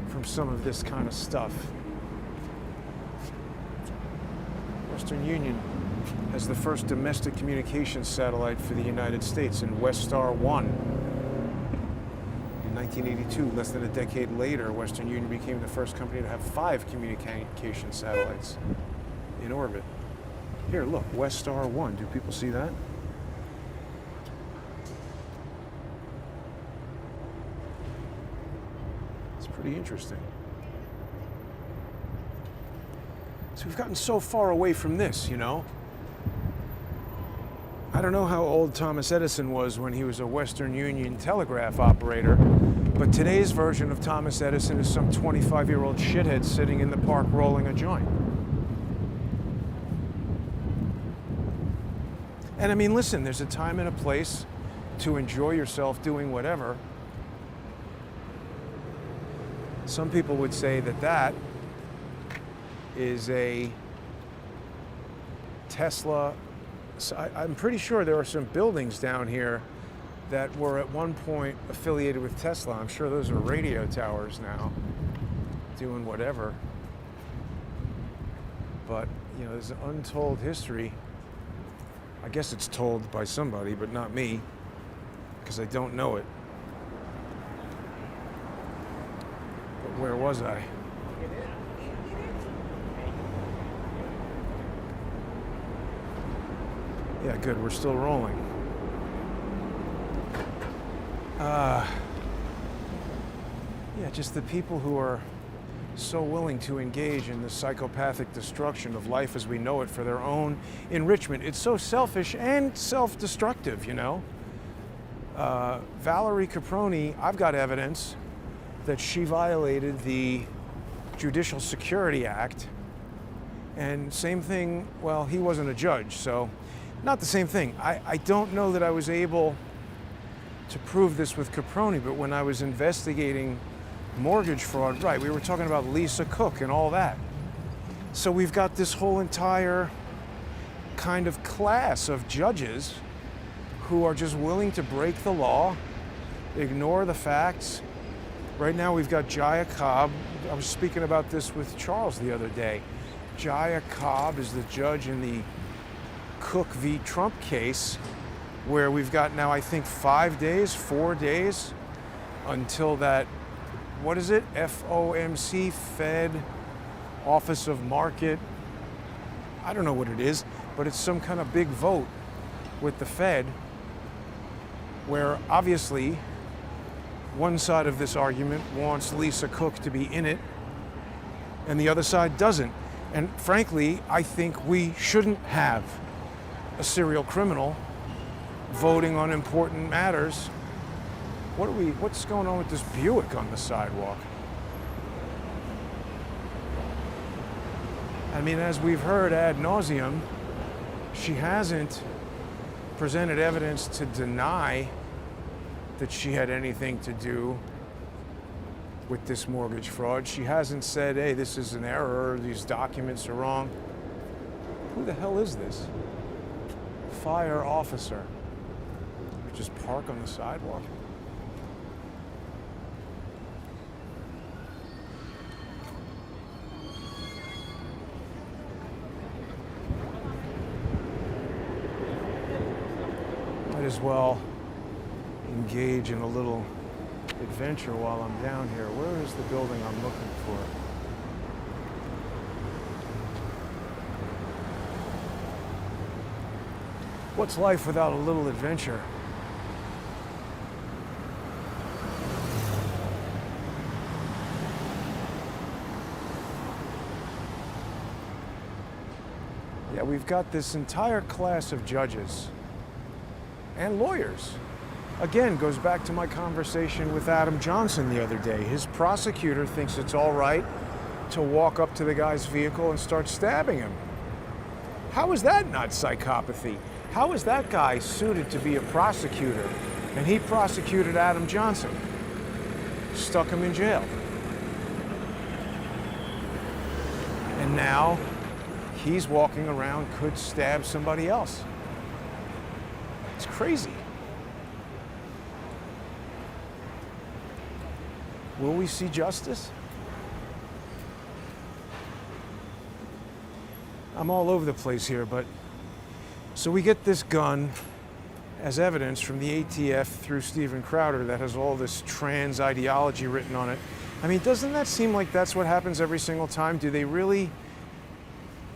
Speaker 1: from some of this kind of stuff. Western Union has the first domestic communications satellite for the United States in Westar 1. In 1982, less than a decade later, Western Union became the first company to have 5 communication satellites in orbit. Here, look, Westar 1. Do people see that? It's pretty interesting. So we've gotten so far away from this, I don't know how old Thomas Edison was when he was a Western Union telegraph operator, but today's version of Thomas Edison is some 25-year-old shithead sitting in the park rolling a joint. And I mean, listen, there's a time and a place to enjoy yourself doing whatever. Some people would say that that is a Tesla. So I'm pretty sure there are some buildings down here that were at one point affiliated with Tesla. I'm sure those are radio towers now, doing whatever. But, there's an untold history. I guess it's told by somebody, but not me, because I don't know it. But where was I? Yeah, good, we're still rolling. Yeah, just the people who are so willing to engage in the psychopathic destruction of life as we know it for their own enrichment. It's so selfish and self-destructive, Valerie Caproni, I've got evidence that she violated the Judicial Security Act. And same thing, well, he wasn't a judge, so not the same thing. I don't know that I was able to prove this with Caproni, but when I was investigating mortgage fraud, right, we were talking about Lisa Cook and all that. So we've got this whole entire kind of class of judges who are just willing to break the law, ignore the facts. Right now we've got Jaya Cobb. I was speaking about this with Charles the other day. Jaya Cobb is the judge in the Cook v. Trump case, where we've got now, I think, 4 days until that, what is it? FOMC, Fed, Office of Market. I don't know what it is, but it's some kind of big vote with the Fed, where obviously one side of this argument wants Lisa Cook to be in it, and the other side doesn't. And frankly, I think we shouldn't have a serial criminal voting on important matters. What's going on with this Buick on the sidewalk? I mean, as we've heard ad nauseum, she hasn't presented evidence to deny that she had anything to do with this mortgage fraud. She hasn't said, hey, this is an error, these documents are wrong. Who the hell is this? Fire officer. We just park on the sidewalk. Might as well engage in a little adventure while I'm down here. Where is the building I'm looking for? What's life without a little adventure? Yeah, we've got this entire class of judges and lawyers. Again, goes back to my conversation with Adam Johnson the other day. His prosecutor thinks it's all right to walk up to the guy's vehicle and start stabbing him. How is that not psychopathy? How is that guy suited to be a prosecutor? And he prosecuted Adam Johnson, stuck him in jail. And now he's walking around, could stab somebody else. It's crazy. Will we see justice? I'm all over the place here, but so we get this gun as evidence from the ATF through Steven Crowder that has all this trans ideology written on it. I mean, doesn't that seem like that's what happens every single time? Do they really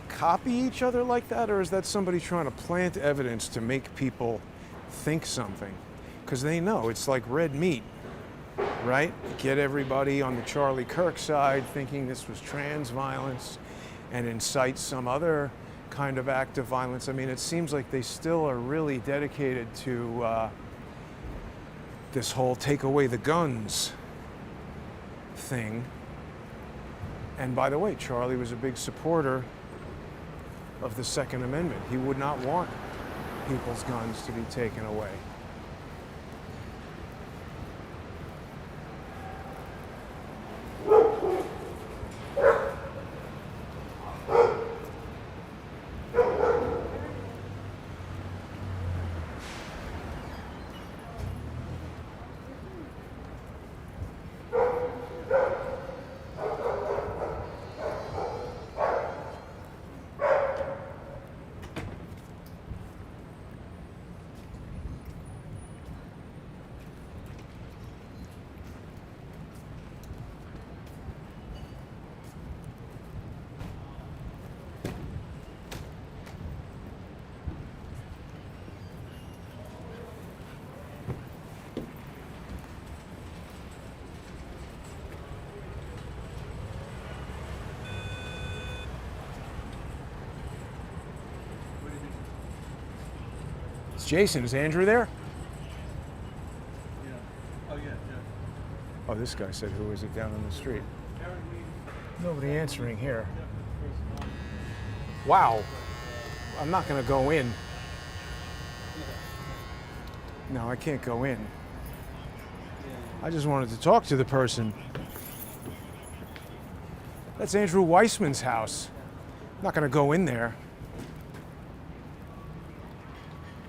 Speaker 1: copy each other like that, or is that somebody trying to plant evidence to make people think something? Because they know it's like red meat. Right? Get everybody on the Charlie Kirk side thinking this was trans violence and incite some other kind of act of violence. I mean, it seems like they still are really dedicated to this whole take away the guns thing. And by the way, Charlie was a big supporter of the Second Amendment. He would not want people's guns to be taken away. Jason, is Andrew there? this guy said, who is it down on the street? Nobody answering here. Wow. I'm not going to go in. No, I can't go in. I just wanted to talk to the person. That's Andrew Weissman's house. I'm not going to go in there.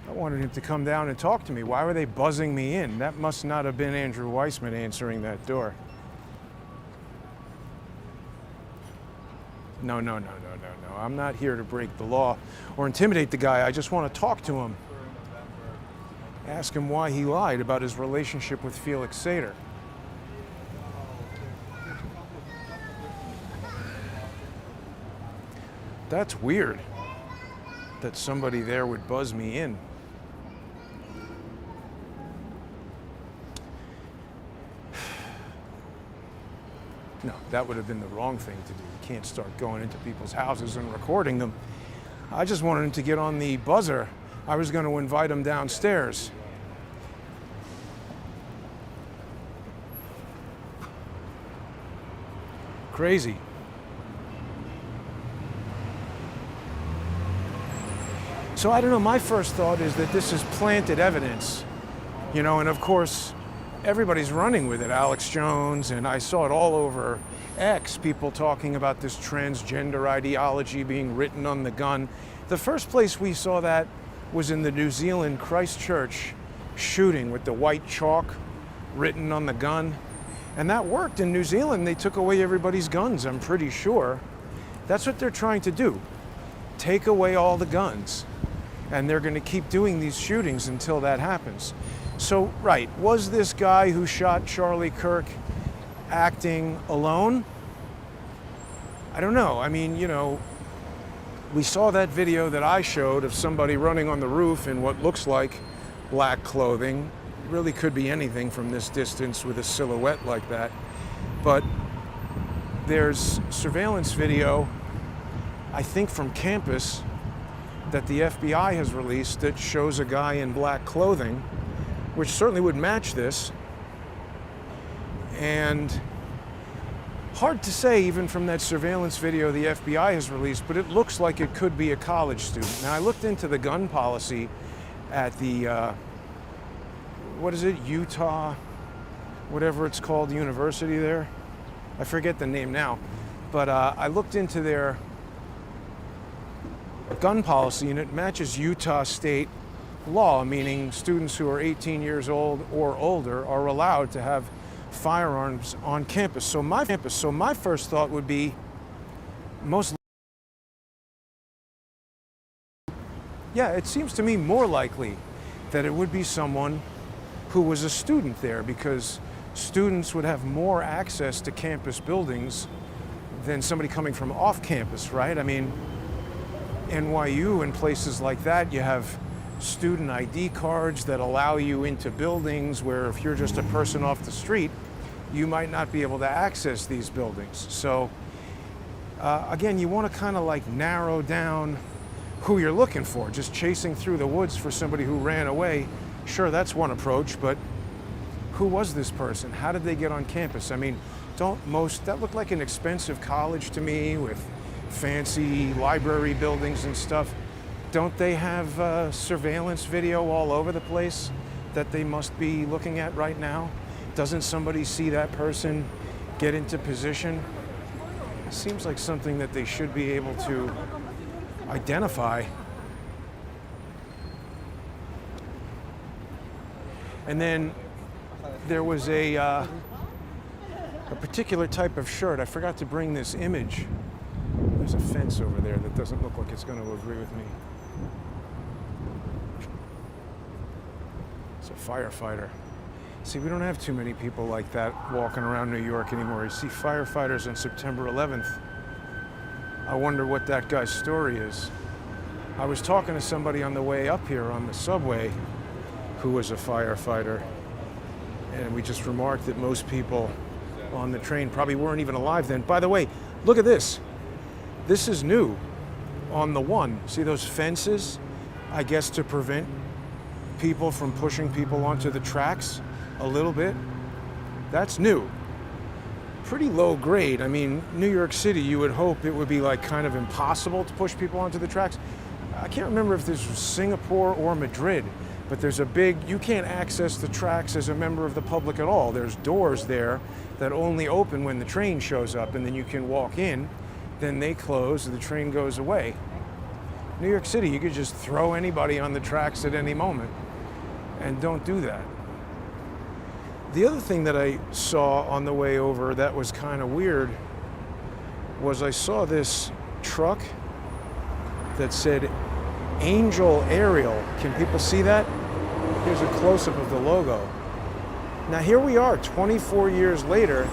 Speaker 1: I wanted him to come down and talk to me. Why were they buzzing me in? That must not have been Andrew Weissman answering that door. No. I'm not here to break the law or intimidate the guy. I just want to talk to him. Ask him why he lied about his relationship with Felix Sater. That's weird that somebody there would buzz me in. No, that would have been the wrong thing to do. You can't start going into people's houses and recording them. I just wanted him to get on the buzzer. I was going to invite him downstairs. Crazy. So I don't know, my first thought is that this is planted evidence, you know, and of course, everybody's running with it. Alex Jones, and I saw it all over X, people talking about this transgender ideology being written on the gun. The first place we saw that was in the New Zealand Christchurch shooting with the white chalk written on the gun. And that worked in New Zealand. They took away everybody's guns, I'm pretty sure. That's what they're trying to do. Take away all the guns. And they're going to keep doing these shootings until that happens. So, right, was this guy who shot Charlie Kirk acting alone? I don't know. I mean, you know, we saw that video that I showed of somebody running on the roof in what looks like black clothing. It really could be anything from this distance with a silhouette like that. But there's surveillance video, I think from campus, that the FBI has released that shows a guy in black clothing, which certainly would match this. And hard to say even from that surveillance video the FBI has released, but it looks like it could be a college student. Now I looked into the gun policy at the, what is it, Utah, whatever it's called, university there. I forget the name now, but I looked into their gun policy and it matches Utah state law, meaning students who are 18 years old or older are allowed to have firearms on campus. So my first thought would be it seems to me more likely that it would be someone who was a student there, because students would have more access to campus buildings than somebody coming from off campus, right? I mean, NYU and places like that, you have student ID cards that allow you into buildings where if you're just a person off the street, you might not be able to access these buildings. So again, you want to kind of like narrow down who you're looking for. Just chasing through the woods for somebody who ran away, sure, that's one approach, but who was this person? How did they get on campus? I mean, that looked like an expensive college to me with fancy library buildings and stuff. Don't they have surveillance video all over the place that they must be looking at right now? Doesn't somebody see that person get into position? It seems like something that they should be able to identify. And then there was a particular type of shirt. I forgot to bring this image. There's a fence over there that doesn't look like it's going to agree with me. It's a firefighter. See, we don't have too many people like that walking around New York anymore. You see firefighters on September 11th. I wonder what that guy's story is. I was talking to somebody on the way up here on the subway who was a firefighter, and we just remarked that most people on the train probably weren't even alive then. By the way, look at this. This is new on the one. See those fences? I guess to prevent people from pushing people onto the tracks a little bit. That's new. pretty low grade. I mean, New York City, you would hope it would be like kind of impossible to push people onto the tracks. I can't remember if this was Singapore or Madrid, but there's a big, you can't access the tracks as a member of the public at all. There's doors there that only open when the train shows up, and then you can walk in, then they close, and the train goes away. New York City, you could just throw anybody on the tracks at any moment, and don't do that. The other thing that I saw on the way over that was kind of weird was I saw this truck that said Angel Aerial. Can people see that? Here's a close-up of the logo. Now here we are 24 years later.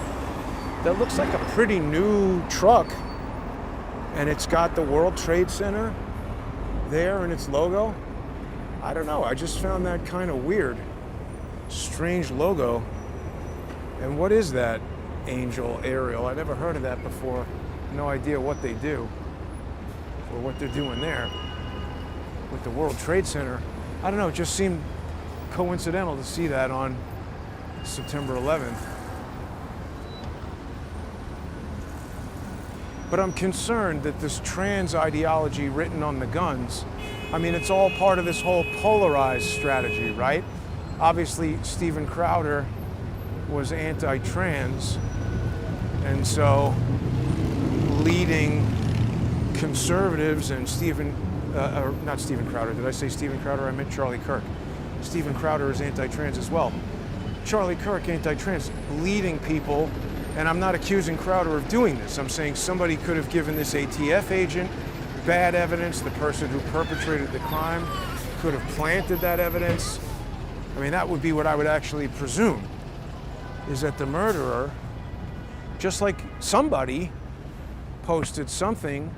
Speaker 1: That looks like a pretty new truck, and it's got the World Trade Center there in its logo. I don't know, I just found that kind of weird. Strange logo. And what is that Angel Aerial? I never heard of that before. No idea what they do or what they're doing there with the World Trade Center. I don't know, it just seemed coincidental to see that on September 11th. But I'm concerned that this trans ideology written on the guns, I mean, it's all part of this whole polarized strategy, right? Obviously, Steven Crowder was anti-trans, and so leading conservatives and not Steven Crowder, did I say Steven Crowder? I meant Charlie Kirk. Steven Crowder is anti-trans as well. Charlie Kirk, anti-trans, leading people, and I'm not accusing Crowder of doing this. I'm saying somebody could have given this ATF agent bad evidence. The person who perpetrated the crime could have planted that evidence. I mean, that would be what I would actually presume, is that the murderer, just like somebody posted something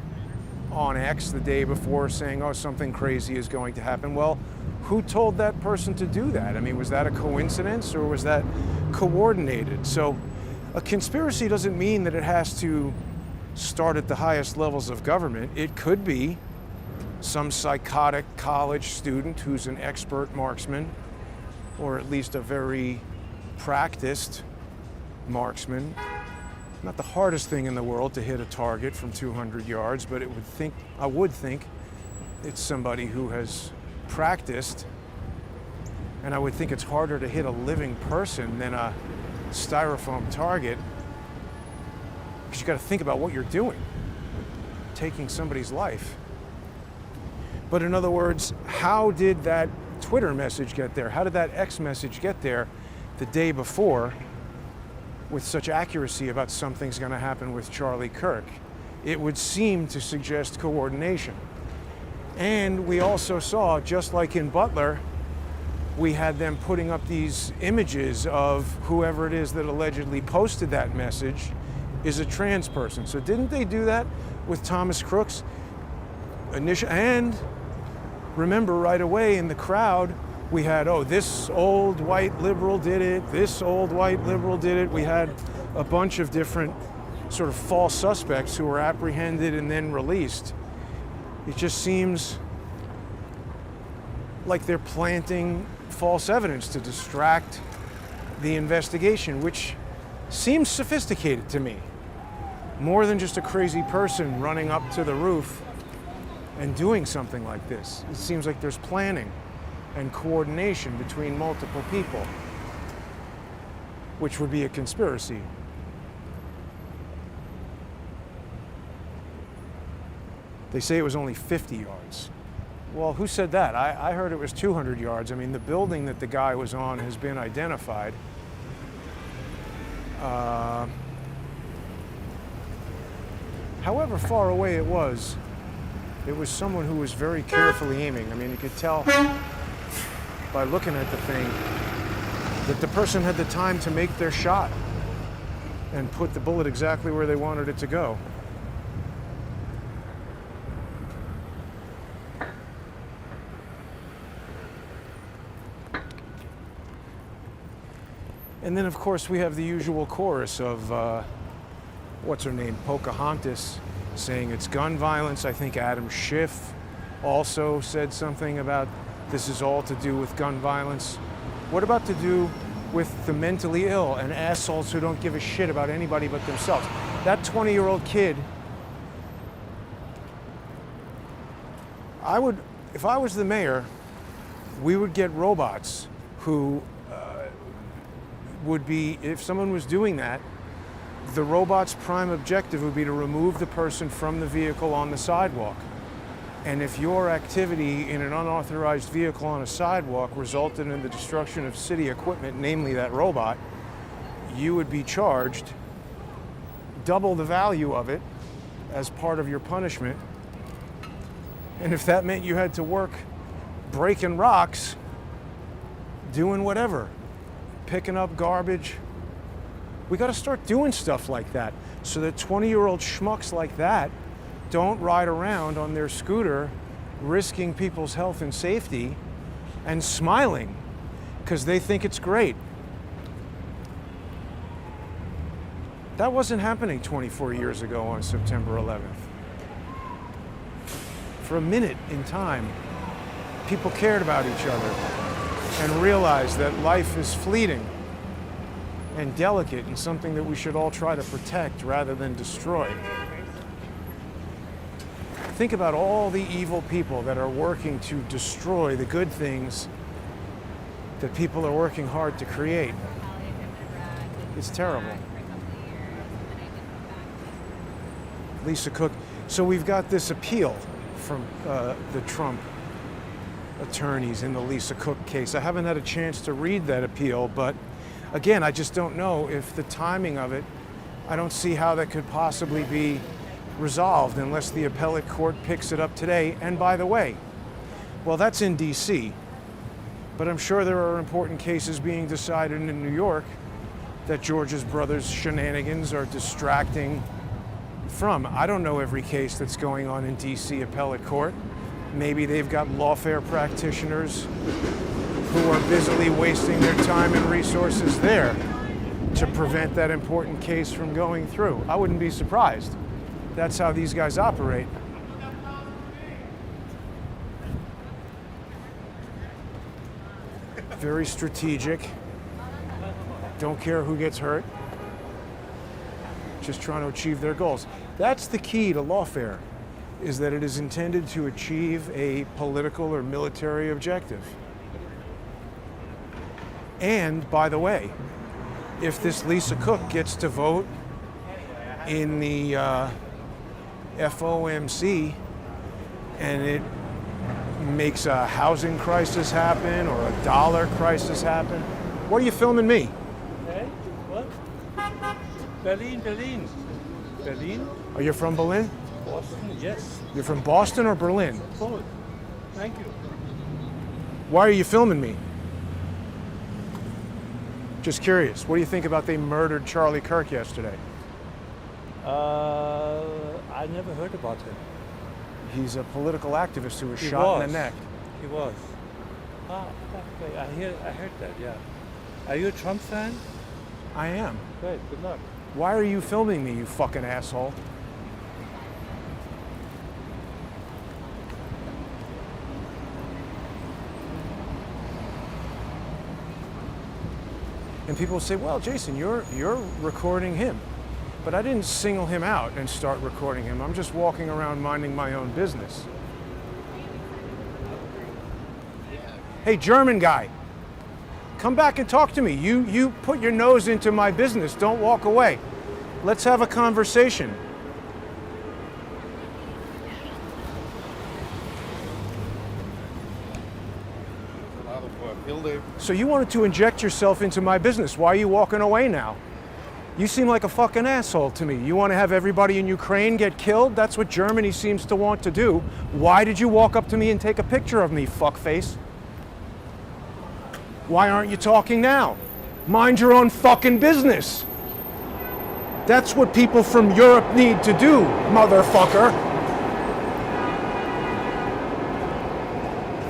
Speaker 1: on X the day before saying, oh, something crazy is going to happen. Well, who told that person to do that? I mean, was that a coincidence or was that coordinated? So a conspiracy doesn't mean that it has to start at the highest levels of government. It could be some psychotic college student who's an expert marksman, or at least a very practiced marksman. Not the hardest thing in the world to hit a target from 200 yards, but I would think it's somebody who has practiced, and I would think it's harder to hit a living person than a styrofoam target, because you got to think about what you're doing, taking somebody's life. But in other words, how did that Twitter message get there? How did that X message get there the day before with such accuracy about something's going to happen with Charlie Kirk? It would seem to suggest coordination. And we also saw, just like in Butler, we had them putting up these images of whoever it is that allegedly posted that message is a trans person. So didn't they do that with Thomas Crooks? And remember, right away in the crowd, we had, oh, this old white liberal did it, this old white liberal did it. We had a bunch of different sort of false suspects who were apprehended and then released. It just seems like they're planting false evidence to distract the investigation, which seems sophisticated to me. More than just a crazy person running up to the roof and doing something like this. It seems like there's planning and coordination between multiple people, which would be a conspiracy. They say it was only 50 yards. Well, who said that? I heard it was 200 yards. I mean, the building that the guy was on has been identified. However far away it was someone who was very carefully aiming. I mean, you could tell by looking at the thing that the person had the time to make their shot and put the bullet exactly where they wanted it to go. And then, of course, we have the usual chorus of, what's her name, Pocahontas, saying it's gun violence. I think Adam Schiff also said something about this is all to do with gun violence. What about to do with the mentally ill and assholes who don't give a shit about anybody but themselves. That 20-year-old kid, if I was the mayor, we would get robots who would be, if someone was doing that, the robot's prime objective would be to remove the person from the vehicle on the sidewalk. And if your activity in an unauthorized vehicle on a sidewalk resulted in the destruction of city equipment, namely that robot, you would be charged double the value of it as part of your punishment. And if that meant you had to work breaking rocks, doing whatever, picking up garbage, we got to start doing stuff like that so that 20-year-old schmucks like that don't ride around on their scooter risking people's health and safety and smiling because they think it's great. That wasn't happening 24 years ago on September 11th. For a minute in time, people cared about each other and realized that life is fleeting and delicate and something that we should all try to protect rather than destroy. Think about all the evil people that are working to destroy the good things that people are working hard to create. It's terrible. Lisa Cook. So we've got this appeal from the Trump attorneys in the Lisa Cook case. I haven't had a chance to read that appeal, but again, I just don't know if the timing of it, I don't see how that could possibly be resolved unless the appellate court picks it up today. And by the way, well, that's in DC, but I'm sure there are important cases being decided in New York that George's brothers' shenanigans are distracting from. I don't know every case that's going on in DC appellate court. Maybe they've got lawfare practitioners who are busily wasting their time and resources there to prevent that important case from going through. I wouldn't be surprised. That's how these guys operate. Very strategic. Don't care who gets hurt. Just trying to achieve their goals. That's the key to lawfare, is that it is intended to achieve a political or military objective. And by the way, if this Lisa Cook gets to vote in the FOMC and it makes a housing crisis happen or a dollar crisis happen, what are you filming me?
Speaker 6: Hey, what? Berlin. Berlin?
Speaker 1: Are you from Berlin?
Speaker 6: Boston, yes.
Speaker 1: You're from Boston or Berlin?
Speaker 6: Both. Thank you.
Speaker 1: Why are you filming me? Just curious. What do you think about they murdered Charlie Kirk yesterday?
Speaker 6: I never heard about him.
Speaker 1: He's a political activist who was
Speaker 6: He
Speaker 1: shot
Speaker 6: was.
Speaker 1: in the neck.
Speaker 6: He was. Ah, okay. I heard that, yeah. Are you a Trump fan?
Speaker 1: I am.
Speaker 6: Great, good luck.
Speaker 1: Why are you filming me, you fucking asshole? And people say, well, Jason, you're recording him. But I didn't single him out and start recording him. I'm just walking around minding my own business. Hey, German guy, come back and talk to me. You put your nose into my business. Don't walk away. Let's have a conversation. So you wanted to inject yourself into my business. Why are you walking away now? You seem like a fucking asshole to me. You want to have everybody in Ukraine get killed? That's what Germany seems to want to do. Why did you walk up to me and take a picture of me, fuckface? Why aren't you talking now? Mind your own fucking business. That's what people from Europe need to do, motherfucker.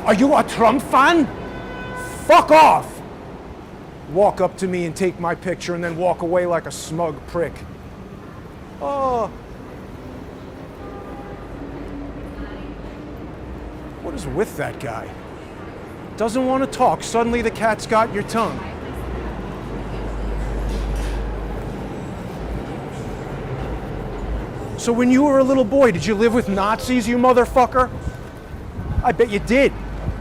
Speaker 1: Are you a Trump fan? Fuck off! Walk up to me and take my picture and then walk away like a smug prick. Oh. What is with that guy? Doesn't want to talk. Suddenly the cat's got your tongue. So when you were a little boy, did you live with Nazis, you motherfucker? I bet you did,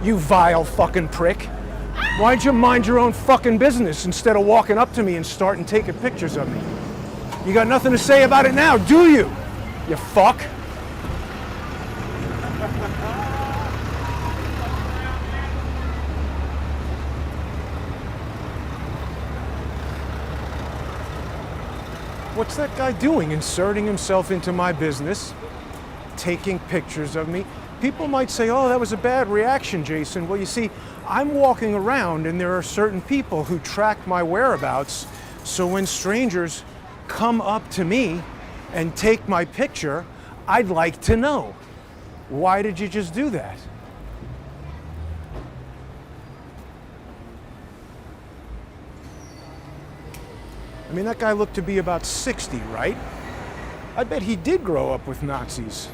Speaker 1: you vile fucking prick. Why'd you mind your own fucking business instead of walking up to me and starting taking pictures of me? You got nothing to say about it now, do you? You fuck. What's that guy doing? Inserting himself into my business, taking pictures of me. People might say, oh, that was a bad reaction, Jason. Well, you see, I'm walking around and there are certain people who track my whereabouts. So when strangers come up to me and take my picture, I'd like to know. Why did you just do that? I mean, that guy looked to be about 60, right? I bet he did grow up with Nazis.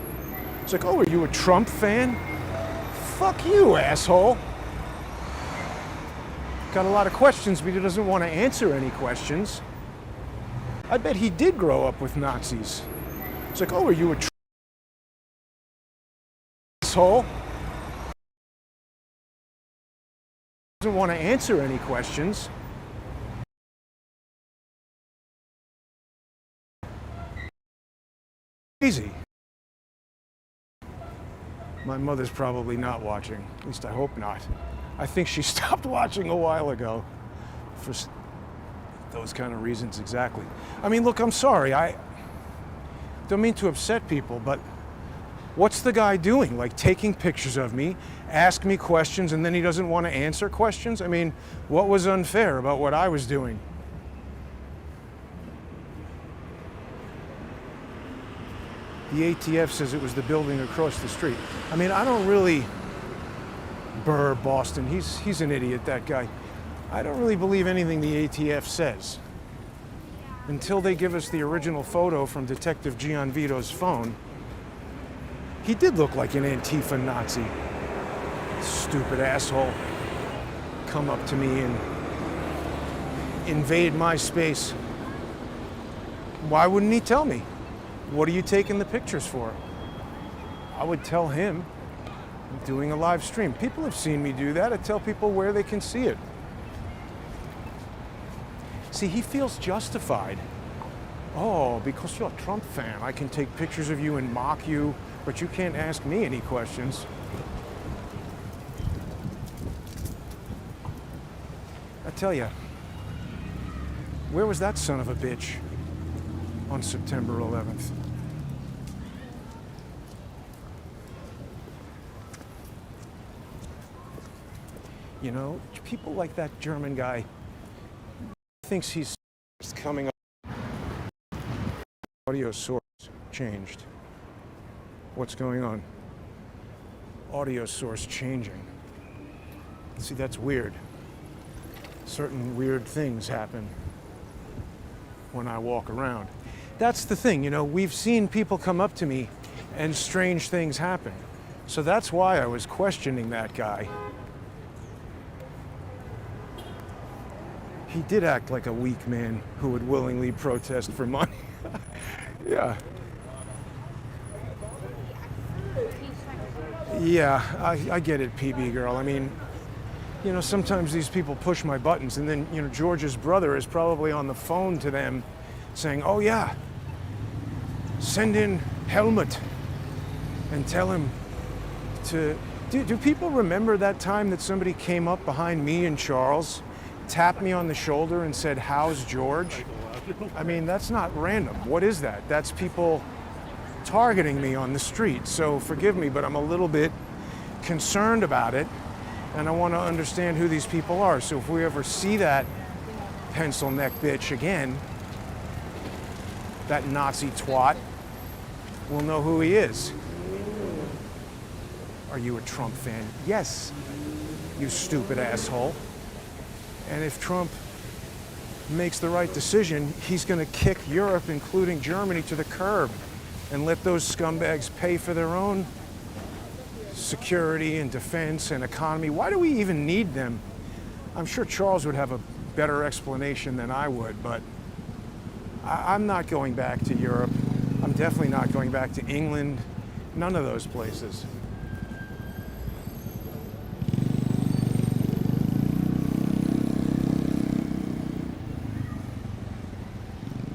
Speaker 1: It's like, oh, are you a Trump fan? Fuck you, asshole. Got a lot of questions, but he doesn't want to answer any questions. I bet he did grow up with Nazis. It's like, oh, are you a Trump asshole? Doesn't want to answer any questions. Easy. My mother's probably not watching. At least I hope not. I think she stopped watching a while ago for those kind of reasons exactly. I mean, look, I'm sorry. I don't mean to upset people, but what's the guy doing? Like taking pictures of me, ask me questions, and then he doesn't want to answer questions? I mean, what was unfair about what I was doing? The ATF says it was the building across the street. I mean, I don't really... Burr, Boston, he's an idiot, that guy. I don't really believe anything the ATF says. Until they give us the original photo from Detective Gianvito's phone. He did look like an Antifa Nazi. Stupid asshole. Come up to me and invade my space. Why wouldn't he tell me? What are you taking the pictures for? I would tell him. I'm doing a live stream. People have seen me do that. I tell people where they can see it. See, he feels justified. Oh, because you're a Trump fan, I can take pictures of you and mock you, but you can't ask me any questions. I tell you, where was that son of a bitch on September 11th? You know, people like that German guy thinks he's coming up. Audio source changed. What's going on? Audio source changing. See, that's weird. Certain weird things happen when I walk around. That's the thing, you know, we've seen people come up to me and strange things happen. So that's why I was questioning that guy. He did act like a weak man who would willingly protest for money. Yeah. Yeah, I get it, PB girl. I mean, you know, sometimes these people push my buttons, and then, you know, George's brother is probably on the phone to them saying, oh yeah, send in Helmut and tell him to... Do people remember that time that somebody came up behind me and Charles, tapped me on the shoulder and said, how's George? I mean, that's not random. What is that? That's people targeting me on the street. So forgive me, but I'm a little bit concerned about it, and I want to understand who these people are. So if we ever see that pencil neck bitch again, that Nazi twat, we'll know who he is. Are you a Trump fan? Yes, you stupid asshole. And if Trump makes the right decision, he's going to kick Europe, including Germany, to the curb and let those scumbags pay for their own security and defense and economy. Why do we even need them? I'm sure Charles would have a better explanation than I would, but I'm not going back to Europe. I'm definitely not going back to England, none of those places.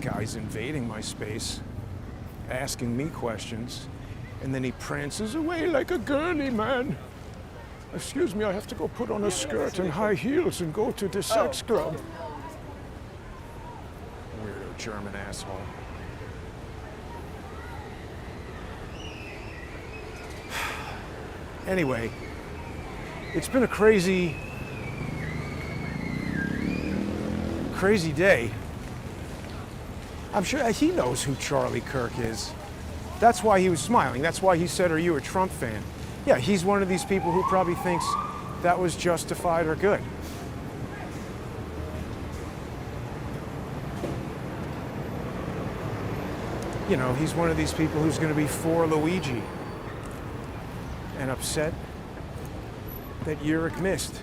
Speaker 1: Guy's invading my space, asking me questions, and then he prances away like a girly man. Excuse me, I have to go put on a skirt and high heels and go to the sex club. Weirdo German asshole. Anyway, it's been a crazy day. I'm sure he knows who Charlie Kirk is. That's why he was smiling. That's why he said, "Are you a Trump fan?" Yeah, he's one of these people who probably thinks that was justified or good. You know, he's one of these people who's going to be for Luigi and upset that Yurik missed.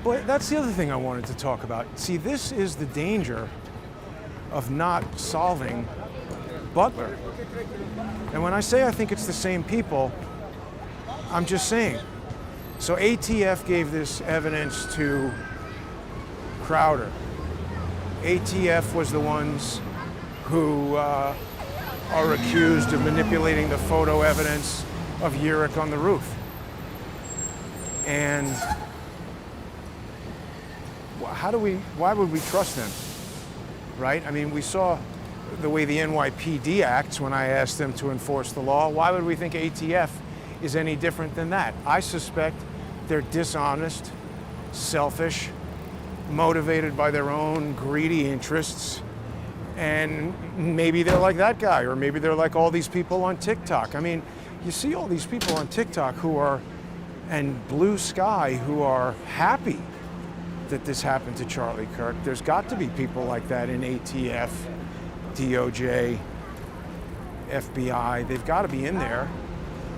Speaker 1: But that's the other thing I wanted to talk about. See, this is the danger of not solving Butler. And when I say I think it's the same people, I'm just saying. So ATF gave this evidence to Crowder. ATF was the ones who are accused of manipulating the photo evidence of Yurik on the roof. And why would we trust them? Right? I mean, we saw the way the NYPD acts when I asked them to enforce the law. Why would we think ATF is any different than that? I suspect they're dishonest, selfish, motivated by their own greedy interests, and maybe they're like that guy, or maybe they're like all these people on TikTok. I mean, you see all these people on TikTok and Blue Sky who are happy that this happened to Charlie Kirk. There's got to be people like that in ATF, DOJ, FBI. They've got to be in there.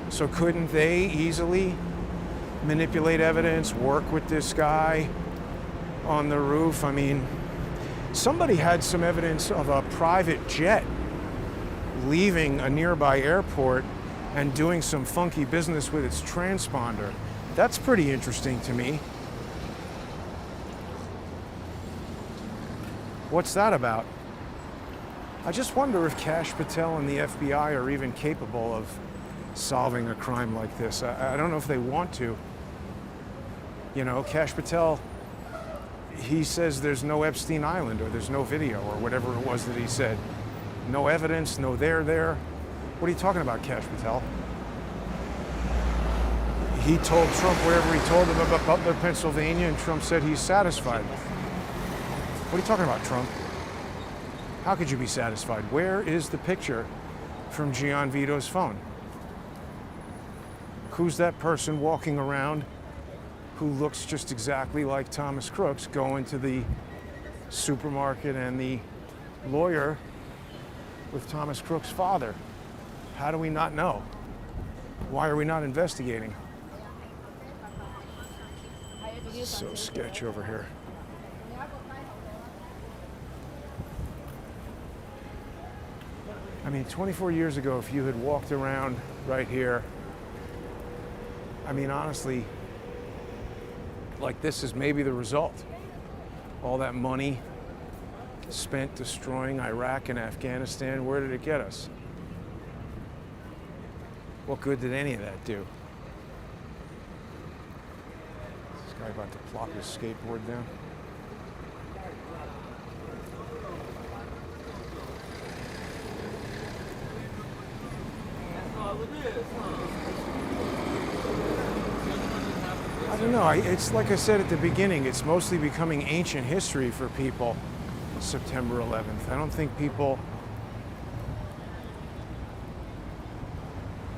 Speaker 1: So couldn't they easily manipulate evidence, work with this guy on the roof? I mean, somebody had some evidence of a private jet leaving a nearby airport and doing some funky business with its transponder. That's pretty interesting to me. What's that about? I just wonder if Kash Patel and the FBI are even capable of solving a crime like this. I don't know if they want to. You know, Kash Patel, he says there's no Epstein Island, or there's no video, or whatever it was that he said. No evidence, no there. What are you talking about, Kash Patel? He told Trump wherever he told him about Butler, Pennsylvania, and Trump said he's satisfied. What are you talking about, Trump? How could you be satisfied? Where is the picture from Gian Vito's phone? Who's that person walking around who looks just exactly like Thomas Crooks going to the supermarket and the lawyer with Thomas Crooks' father? How do we not know? Why are we not investigating? So sketch over here. I mean, 24 years ago, if you had walked around right here, I mean, honestly, like, this is maybe the result. All that money spent destroying Iraq and Afghanistan, where did it get us? What good did any of that do? This guy about to plop his skateboard down. I don't know. It's like I said at the beginning, it's mostly becoming ancient history for people, September 11th. I don't think people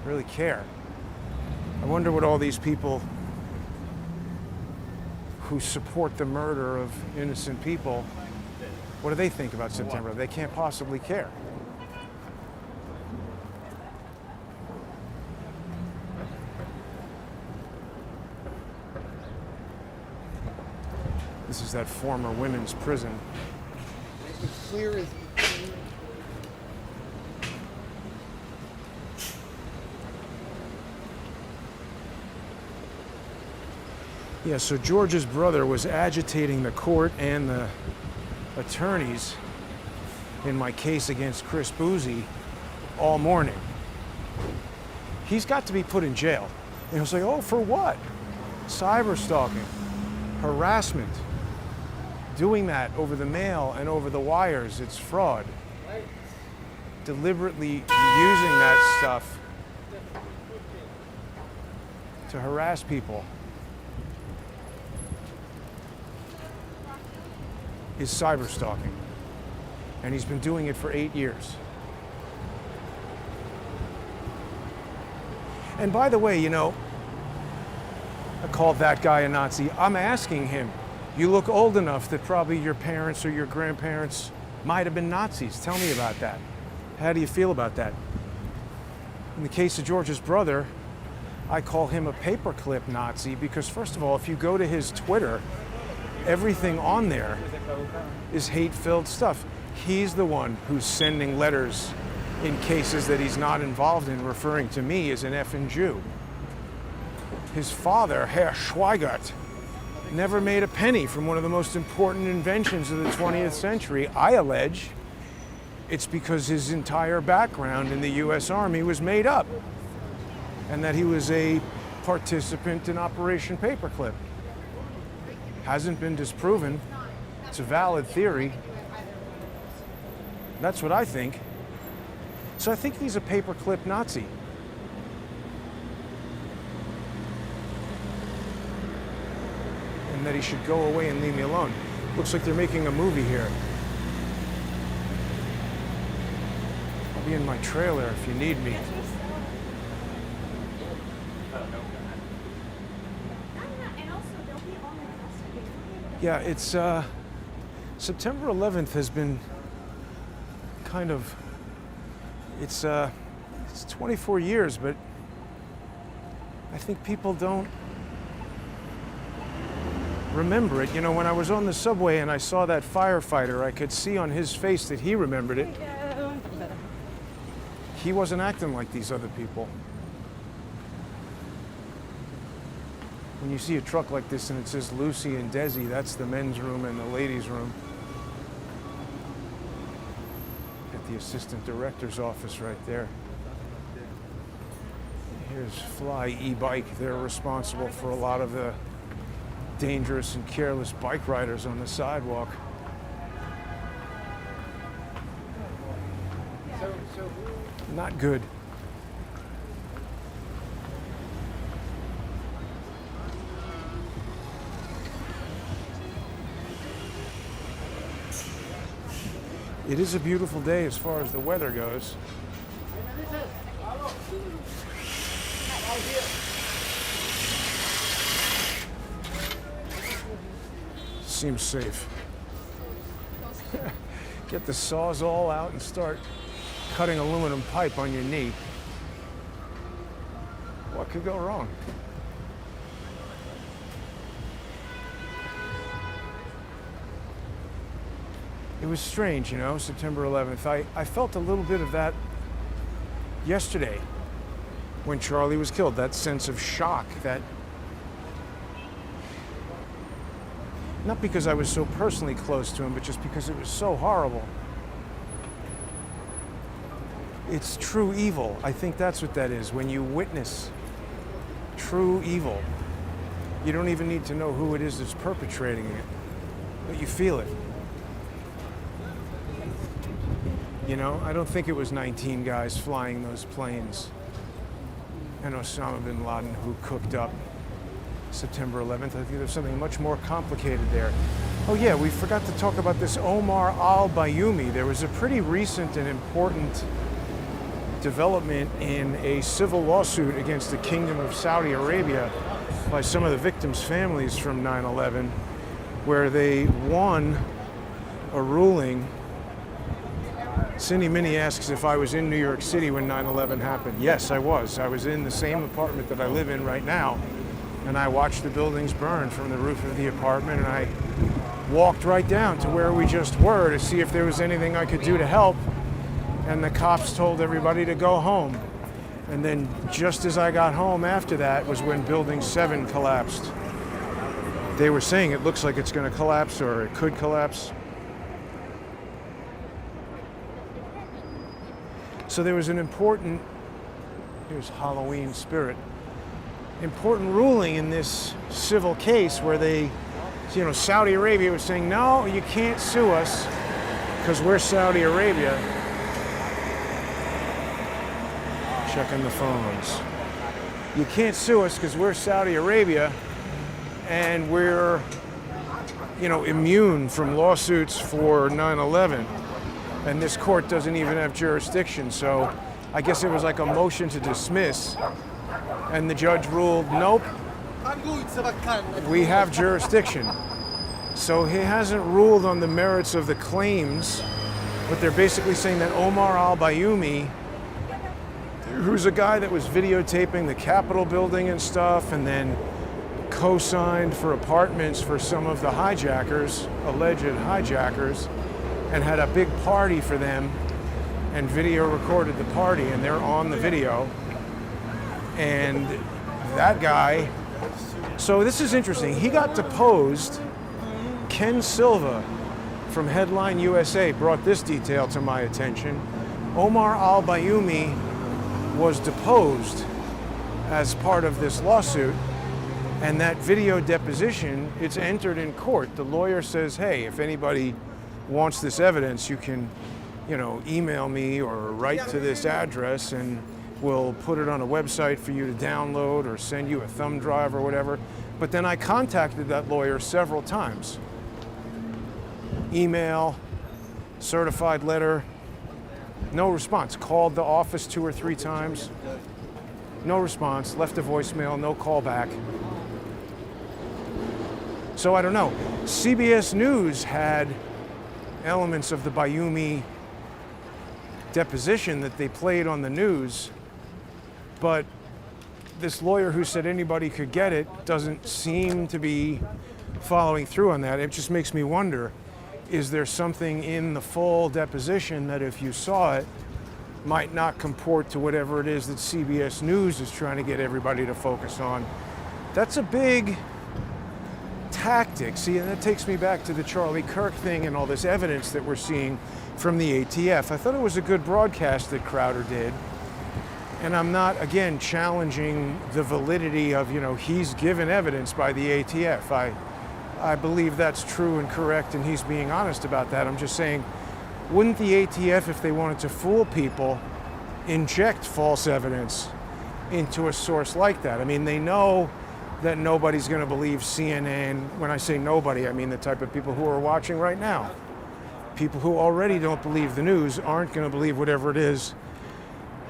Speaker 1: really care. I wonder what all these people who support the murder of innocent people, what do they think about September? They can't possibly care. This is that former women's prison.
Speaker 7: It's clear as
Speaker 1: Yeah, so George's brother was agitating the court and the attorneys in my case against Chris Boozy all morning. He's got to be put in jail. And I was like, oh, for what? Cyber stalking, harassment, doing that over the mail and over the wires, it's fraud. Deliberately using that stuff to harass people is cyber stalking. And he's been doing it for 8 years. And by the way, you know, I called that guy a Nazi. I'm asking him, you look old enough that probably your parents or your grandparents might have been Nazis. Tell me about that. How do you feel about that? In the case of George's brother, I call him a paperclip Nazi because, first of all, if you go to his Twitter, everything on there is hate-filled stuff. He's the one who's sending letters in cases that he's not involved in, referring to me as an effing Jew. His father, Herr Schweigert, never made a penny from one of the most important inventions of the 20th century. I allege it's because his entire background in the U.S. Army was made up, and that he was a participant in Operation Paperclip. Hasn't been disproven. It's a valid theory. That's what I think. So I think he's a paperclip Nazi. And that he should go away and leave me alone. Looks like they're making a movie here. I'll be in my trailer if you need me. Yeah, it's September 11th has been kind of, it's 24 years, but I think people don't remember it. You know, when I was on the subway and I saw that firefighter, I could see on his face that he remembered it. He wasn't acting like these other people. When you see a truck like this and it says Lucy and Desi, that's the men's room and the ladies' room. At the assistant director's office right there. Here's Fly e-bike. They're responsible for a lot of the dangerous and careless bike riders on the sidewalk. Not good. It is a beautiful day as far as the weather goes. Seems safe. Get the Sawzall out and start cutting aluminum pipe on your knee. What could go wrong? It was strange, you know, September 11th. I felt a little bit of that yesterday when Charlie was killed, that sense of shock, that not because I was so personally close to him, but just because it was so horrible. It's true evil. I think that's what that is. When you witness true evil, you don't even need to know who it is that's perpetrating it, but you feel it. You know, I don't think it was 19 guys flying those planes and Osama bin Laden who cooked up September 11th. I think there's something much more complicated there. Oh yeah, we forgot to talk about this Omar al-Bayoumi. There was a pretty recent and important development in a civil lawsuit against the Kingdom of Saudi Arabia by some of the victims' families from 9/11, where they won a ruling. Cindy Minnie asks if I was in New York City when 9/11 happened. Yes, I was. I was in the same apartment that I live in right now, and I watched the buildings burn from the roof of the apartment, and I walked right down to where we just were to see if there was anything I could do to help, and the cops told everybody to go home. And then just as I got home after that was when Building 7 collapsed. they were saying it looks like it's going to collapse or it could collapse. So there was an important, here's Halloween spirit, important ruling in this civil case where they, you know, Saudi Arabia was saying, no, you can't sue us because we're Saudi Arabia. Checking the phones. You can't sue us because we're Saudi Arabia and we're, you know, immune from lawsuits for 9/11. And this court doesn't even have jurisdiction. So I guess it was like a motion to dismiss. And the judge ruled, nope, we have jurisdiction. So he hasn't ruled on the merits of the claims, but they're basically saying that Omar al-Bayoumi, who's a guy that was videotaping the Capitol building and stuff, and then co-signed for apartments for some of the hijackers, alleged hijackers, and had a big party for them, and video recorded the party, and they're on the video. And that guy, so this is interesting. He got deposed. Ken Silva from Headline USA brought this detail to my attention. Omar al-Bayoumi was deposed as part of this lawsuit, and that video deposition, it's entered in court. The lawyer says, hey, if anybody wants this evidence, you can, you know, email me or write to this address and we'll put it on a website for you to download or send you a thumb drive or whatever. But then I contacted that lawyer several times. Email, certified letter, no response. Called the office 2 or 3 times, no response. Left a voicemail, no call back. So I don't know. CBS News had elements of the Bayoumi deposition that they played on the news, but this lawyer who said anybody could get it doesn't seem to be following through on that. It just makes me wonder, is there something in the full deposition that if you saw it might not comport to whatever it is that CBS News is trying to get everybody to focus on? That's a big tactic. See, and that takes me back to the Charlie Kirk thing and all this evidence that we're seeing from the ATF. I thought it was a good broadcast that Crowder did. And I'm not, again, challenging the validity of, you know, he's given evidence by the ATF. I believe that's true and correct, and he's being honest about that. I'm just saying, wouldn't the ATF, if they wanted to fool people, inject false evidence into a source like that? I mean, they know that nobody's going to believe CNN. When I say nobody, I mean the type of people who are watching right now. People who already don't believe the news aren't going to believe whatever it is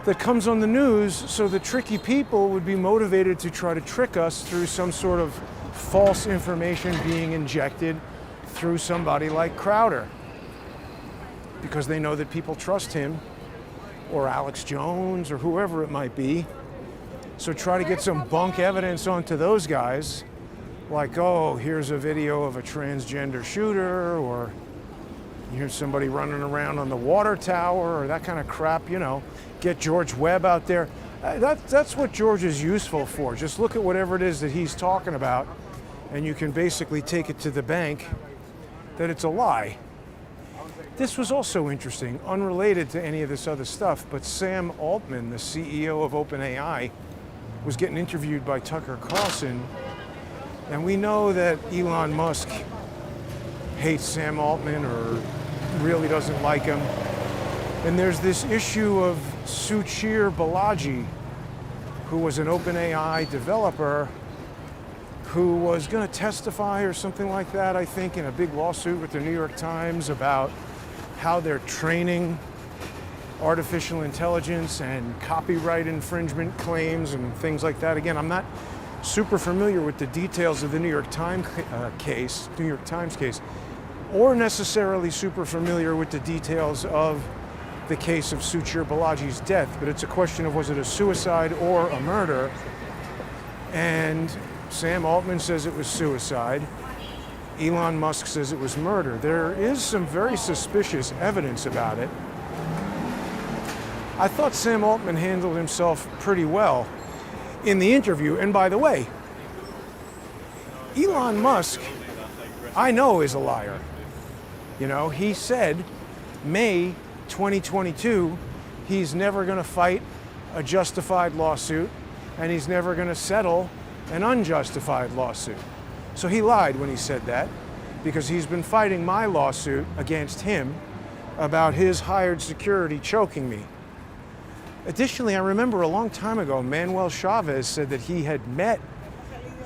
Speaker 1: that comes on the news, so the tricky people would be motivated to try to trick us through some sort of false information being injected through somebody like Crowder, because they know that people trust him, or Alex Jones, or whoever it might be. So try to get some bunk evidence onto those guys, like, oh, here's a video of a transgender shooter, or here's somebody running around on the water tower, or that kind of crap, you know. Get George Webb out there. That's what George is useful for. Just look at whatever it is that he's talking about, and you can basically take it to the bank that it's a lie. This was also interesting, unrelated to any of this other stuff, but Sam Altman, the CEO of OpenAI, was getting interviewed by Tucker Carlson, and we know that Elon Musk hates Sam Altman or really doesn't like him. And there's this issue of Suchir Balaji, who was an OpenAI developer who was going to testify or something like that, I think, in a big lawsuit with the New York Times about how they're training artificial intelligence and copyright infringement claims and things like that. Again, I'm not super familiar with the details of the New York Times case, or necessarily super familiar with the details of the case of Suchir Balaji's death, but it's a question of, was it a suicide or a murder? And Sam Altman says it was suicide. Elon Musk says it was murder. There is some very suspicious evidence about it. I thought Sam Altman handled himself pretty well in the interview. And by the way, Elon Musk, I know, is a liar. You know, he said May 2022, he's never going to fight a justified lawsuit and he's never going to settle an unjustified lawsuit. So he lied when he said that, because he's been fighting my lawsuit against him about his hired security choking me. Additionally, I remember a long time ago, Manuel Chavez said that he had met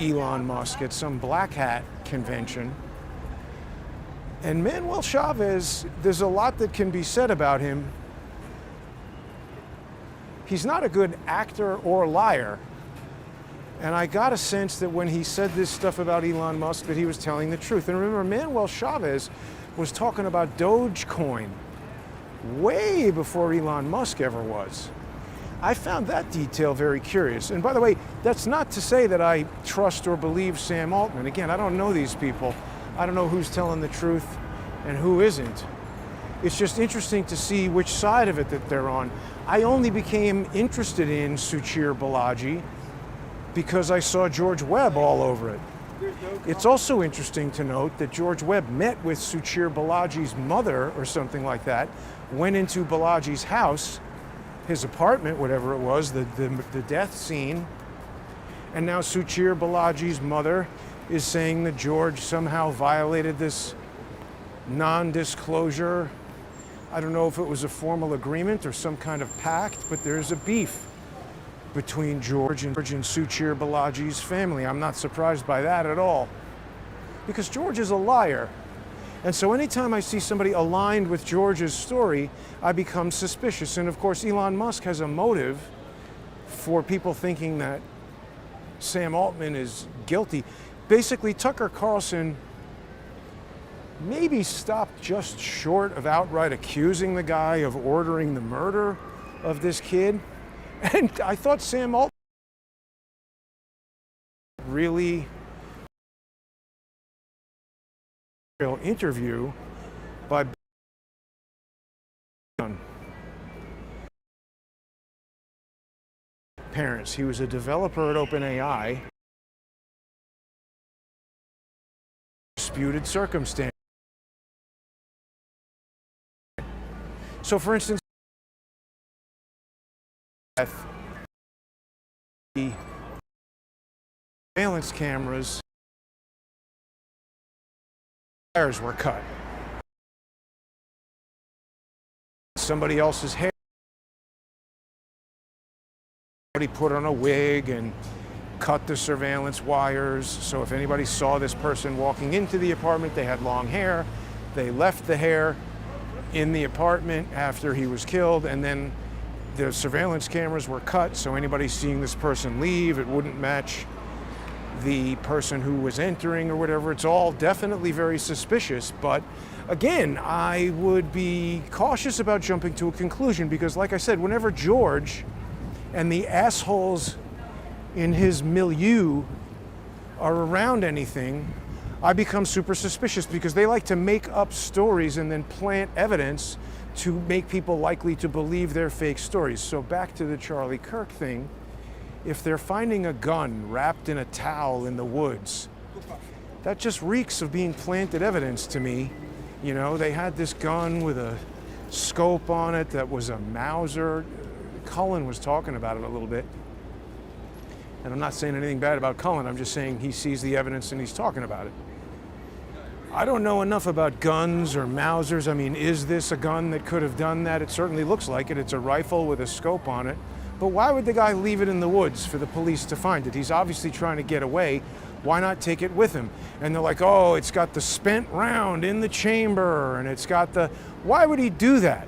Speaker 1: Elon Musk at some black hat convention. And Manuel Chavez, there's a lot that can be said about him. He's not a good actor or liar. And I got a sense that when he said this stuff about Elon Musk, that he was telling the truth. And remember, Manuel Chavez was talking about Dogecoin way before Elon Musk ever was. I found that detail very curious. And by the way, that's not to say that I trust or believe Sam Altman. Again, I don't know these people. I don't know who's telling the truth and who isn't. It's just interesting to see which side of it that they're on. I only became interested in Suchir Balaji because I saw George Webb all over it. It's also interesting to note that George Webb met with Suchir Balaji's mother or something like that, went into Balaji's house, his apartment, whatever it was, the death scene, and now Suchir Balaji's mother is saying that George somehow violated this non-disclosure. I don't know if it was a formal agreement or some kind of pact, but there's a beef between George and Suchir Balaji's family. I'm not surprised by that at all, because George is a liar. And so anytime I see somebody aligned with George's story, I become suspicious. And of course, Elon Musk has a motive for people thinking that Sam Altman is guilty. Basically, Tucker Carlson maybe stopped just short of outright accusing the guy of ordering the murder of this kid. And I thought Sam Altman really interview by parents. He was a developer at OpenAI. Disputed circumstance. So for instance, the surveillance cameras, wires were cut. Somebody else's hair. Somebody put on a wig and cut the surveillance wires. So if anybody saw this person walking into the apartment, they had long hair. They left the hair in the apartment after he was killed, and then the surveillance cameras were cut, so anybody seeing this person leave, it wouldn't match the person who was entering or whatever. It's all definitely very suspicious, but again, I would be cautious about jumping to a conclusion, because like I said, whenever George and the assholes in his milieu are around anything, I become super suspicious, because they like to make up stories and then plant evidence to make people likely to believe their fake stories. So back to the Charlie Kirk thing, if they're finding a gun wrapped in a towel in the woods, that just reeks of being planted evidence to me. You know, they had this gun with a scope on it that was a Mauser. Cullen was talking about it a little bit. And I'm not saying anything bad about Cullen, I'm just saying he sees the evidence and he's talking about it. I don't know enough about guns or Mausers. I mean, is this a gun that could have done that? It certainly looks like it. It's a rifle with a scope on it. But why would the guy leave it in the woods for the police to find it? He's obviously trying to get away. Why not take it with him? And they're like, oh, it's got the spent round in the chamber, and it's got the... Why would he do that?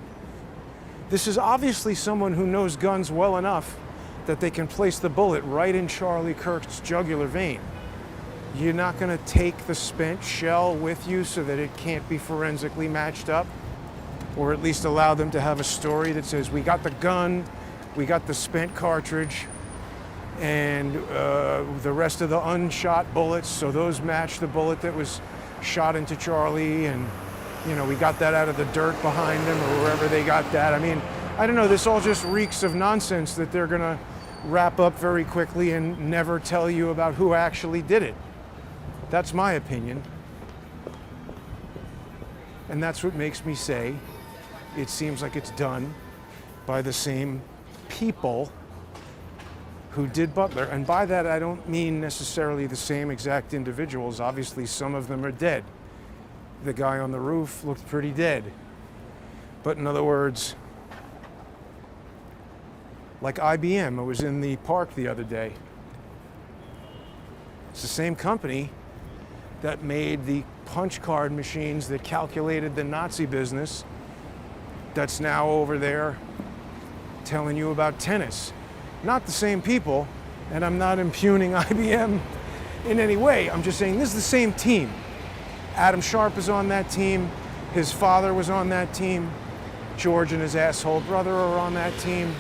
Speaker 1: This is obviously someone who knows guns well enough that they can place the bullet right in Charlie Kirk's jugular vein. You're not going to take the spent shell with you so that it can't be forensically matched up? Or at least allow them to have a story that says, we got the gun, we got the spent cartridge, and the rest of the unshot bullets, so those match the bullet that was shot into Charlie, and you know, we got that out of the dirt behind him or wherever they got that. I mean, I don't know, this all just reeks of nonsense that they're going to wrap up very quickly and never tell you about who actually did it. That's my opinion. And that's what makes me say it seems like it's done by the same people who did Butler. And by that, I don't mean necessarily the same exact individuals. Obviously, some of them are dead. The guy on the roof looked pretty dead. But in other words, like IBM, I was in the park the other day. It's the same company that made the punch card machines that calculated the Nazi business that's now over there telling you about tennis. Not the same people, and I'm not impugning IBM in any way. I'm just saying this is the same team. Adam Sharp is on that team. His father was on that team. George and his asshole brother are on that team.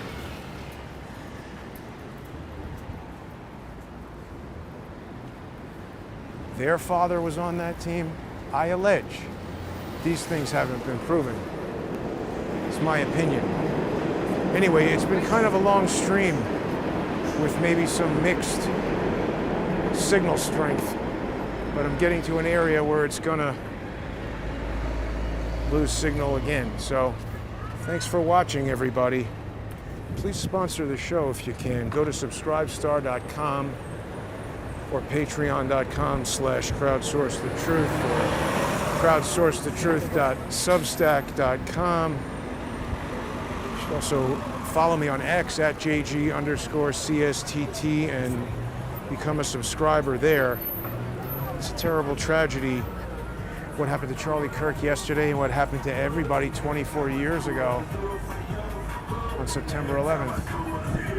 Speaker 1: Their father was on that team. I allege. These things haven't been proven. It's my opinion. Anyway, it's been kind of a long stream with maybe some mixed signal strength, but I'm getting to an area where it's gonna lose signal again. So thanks for watching, everybody. Please sponsor the show if you can. Go to subscribestar.com or patreon.com/crowdsourcethetruth or crowdsourcethetruth.substack.com. You should also follow me on X at JG_CSTT and become a subscriber there. It's a terrible tragedy what happened to Charlie Kirk yesterday and what happened to everybody 24 years ago on September 11th.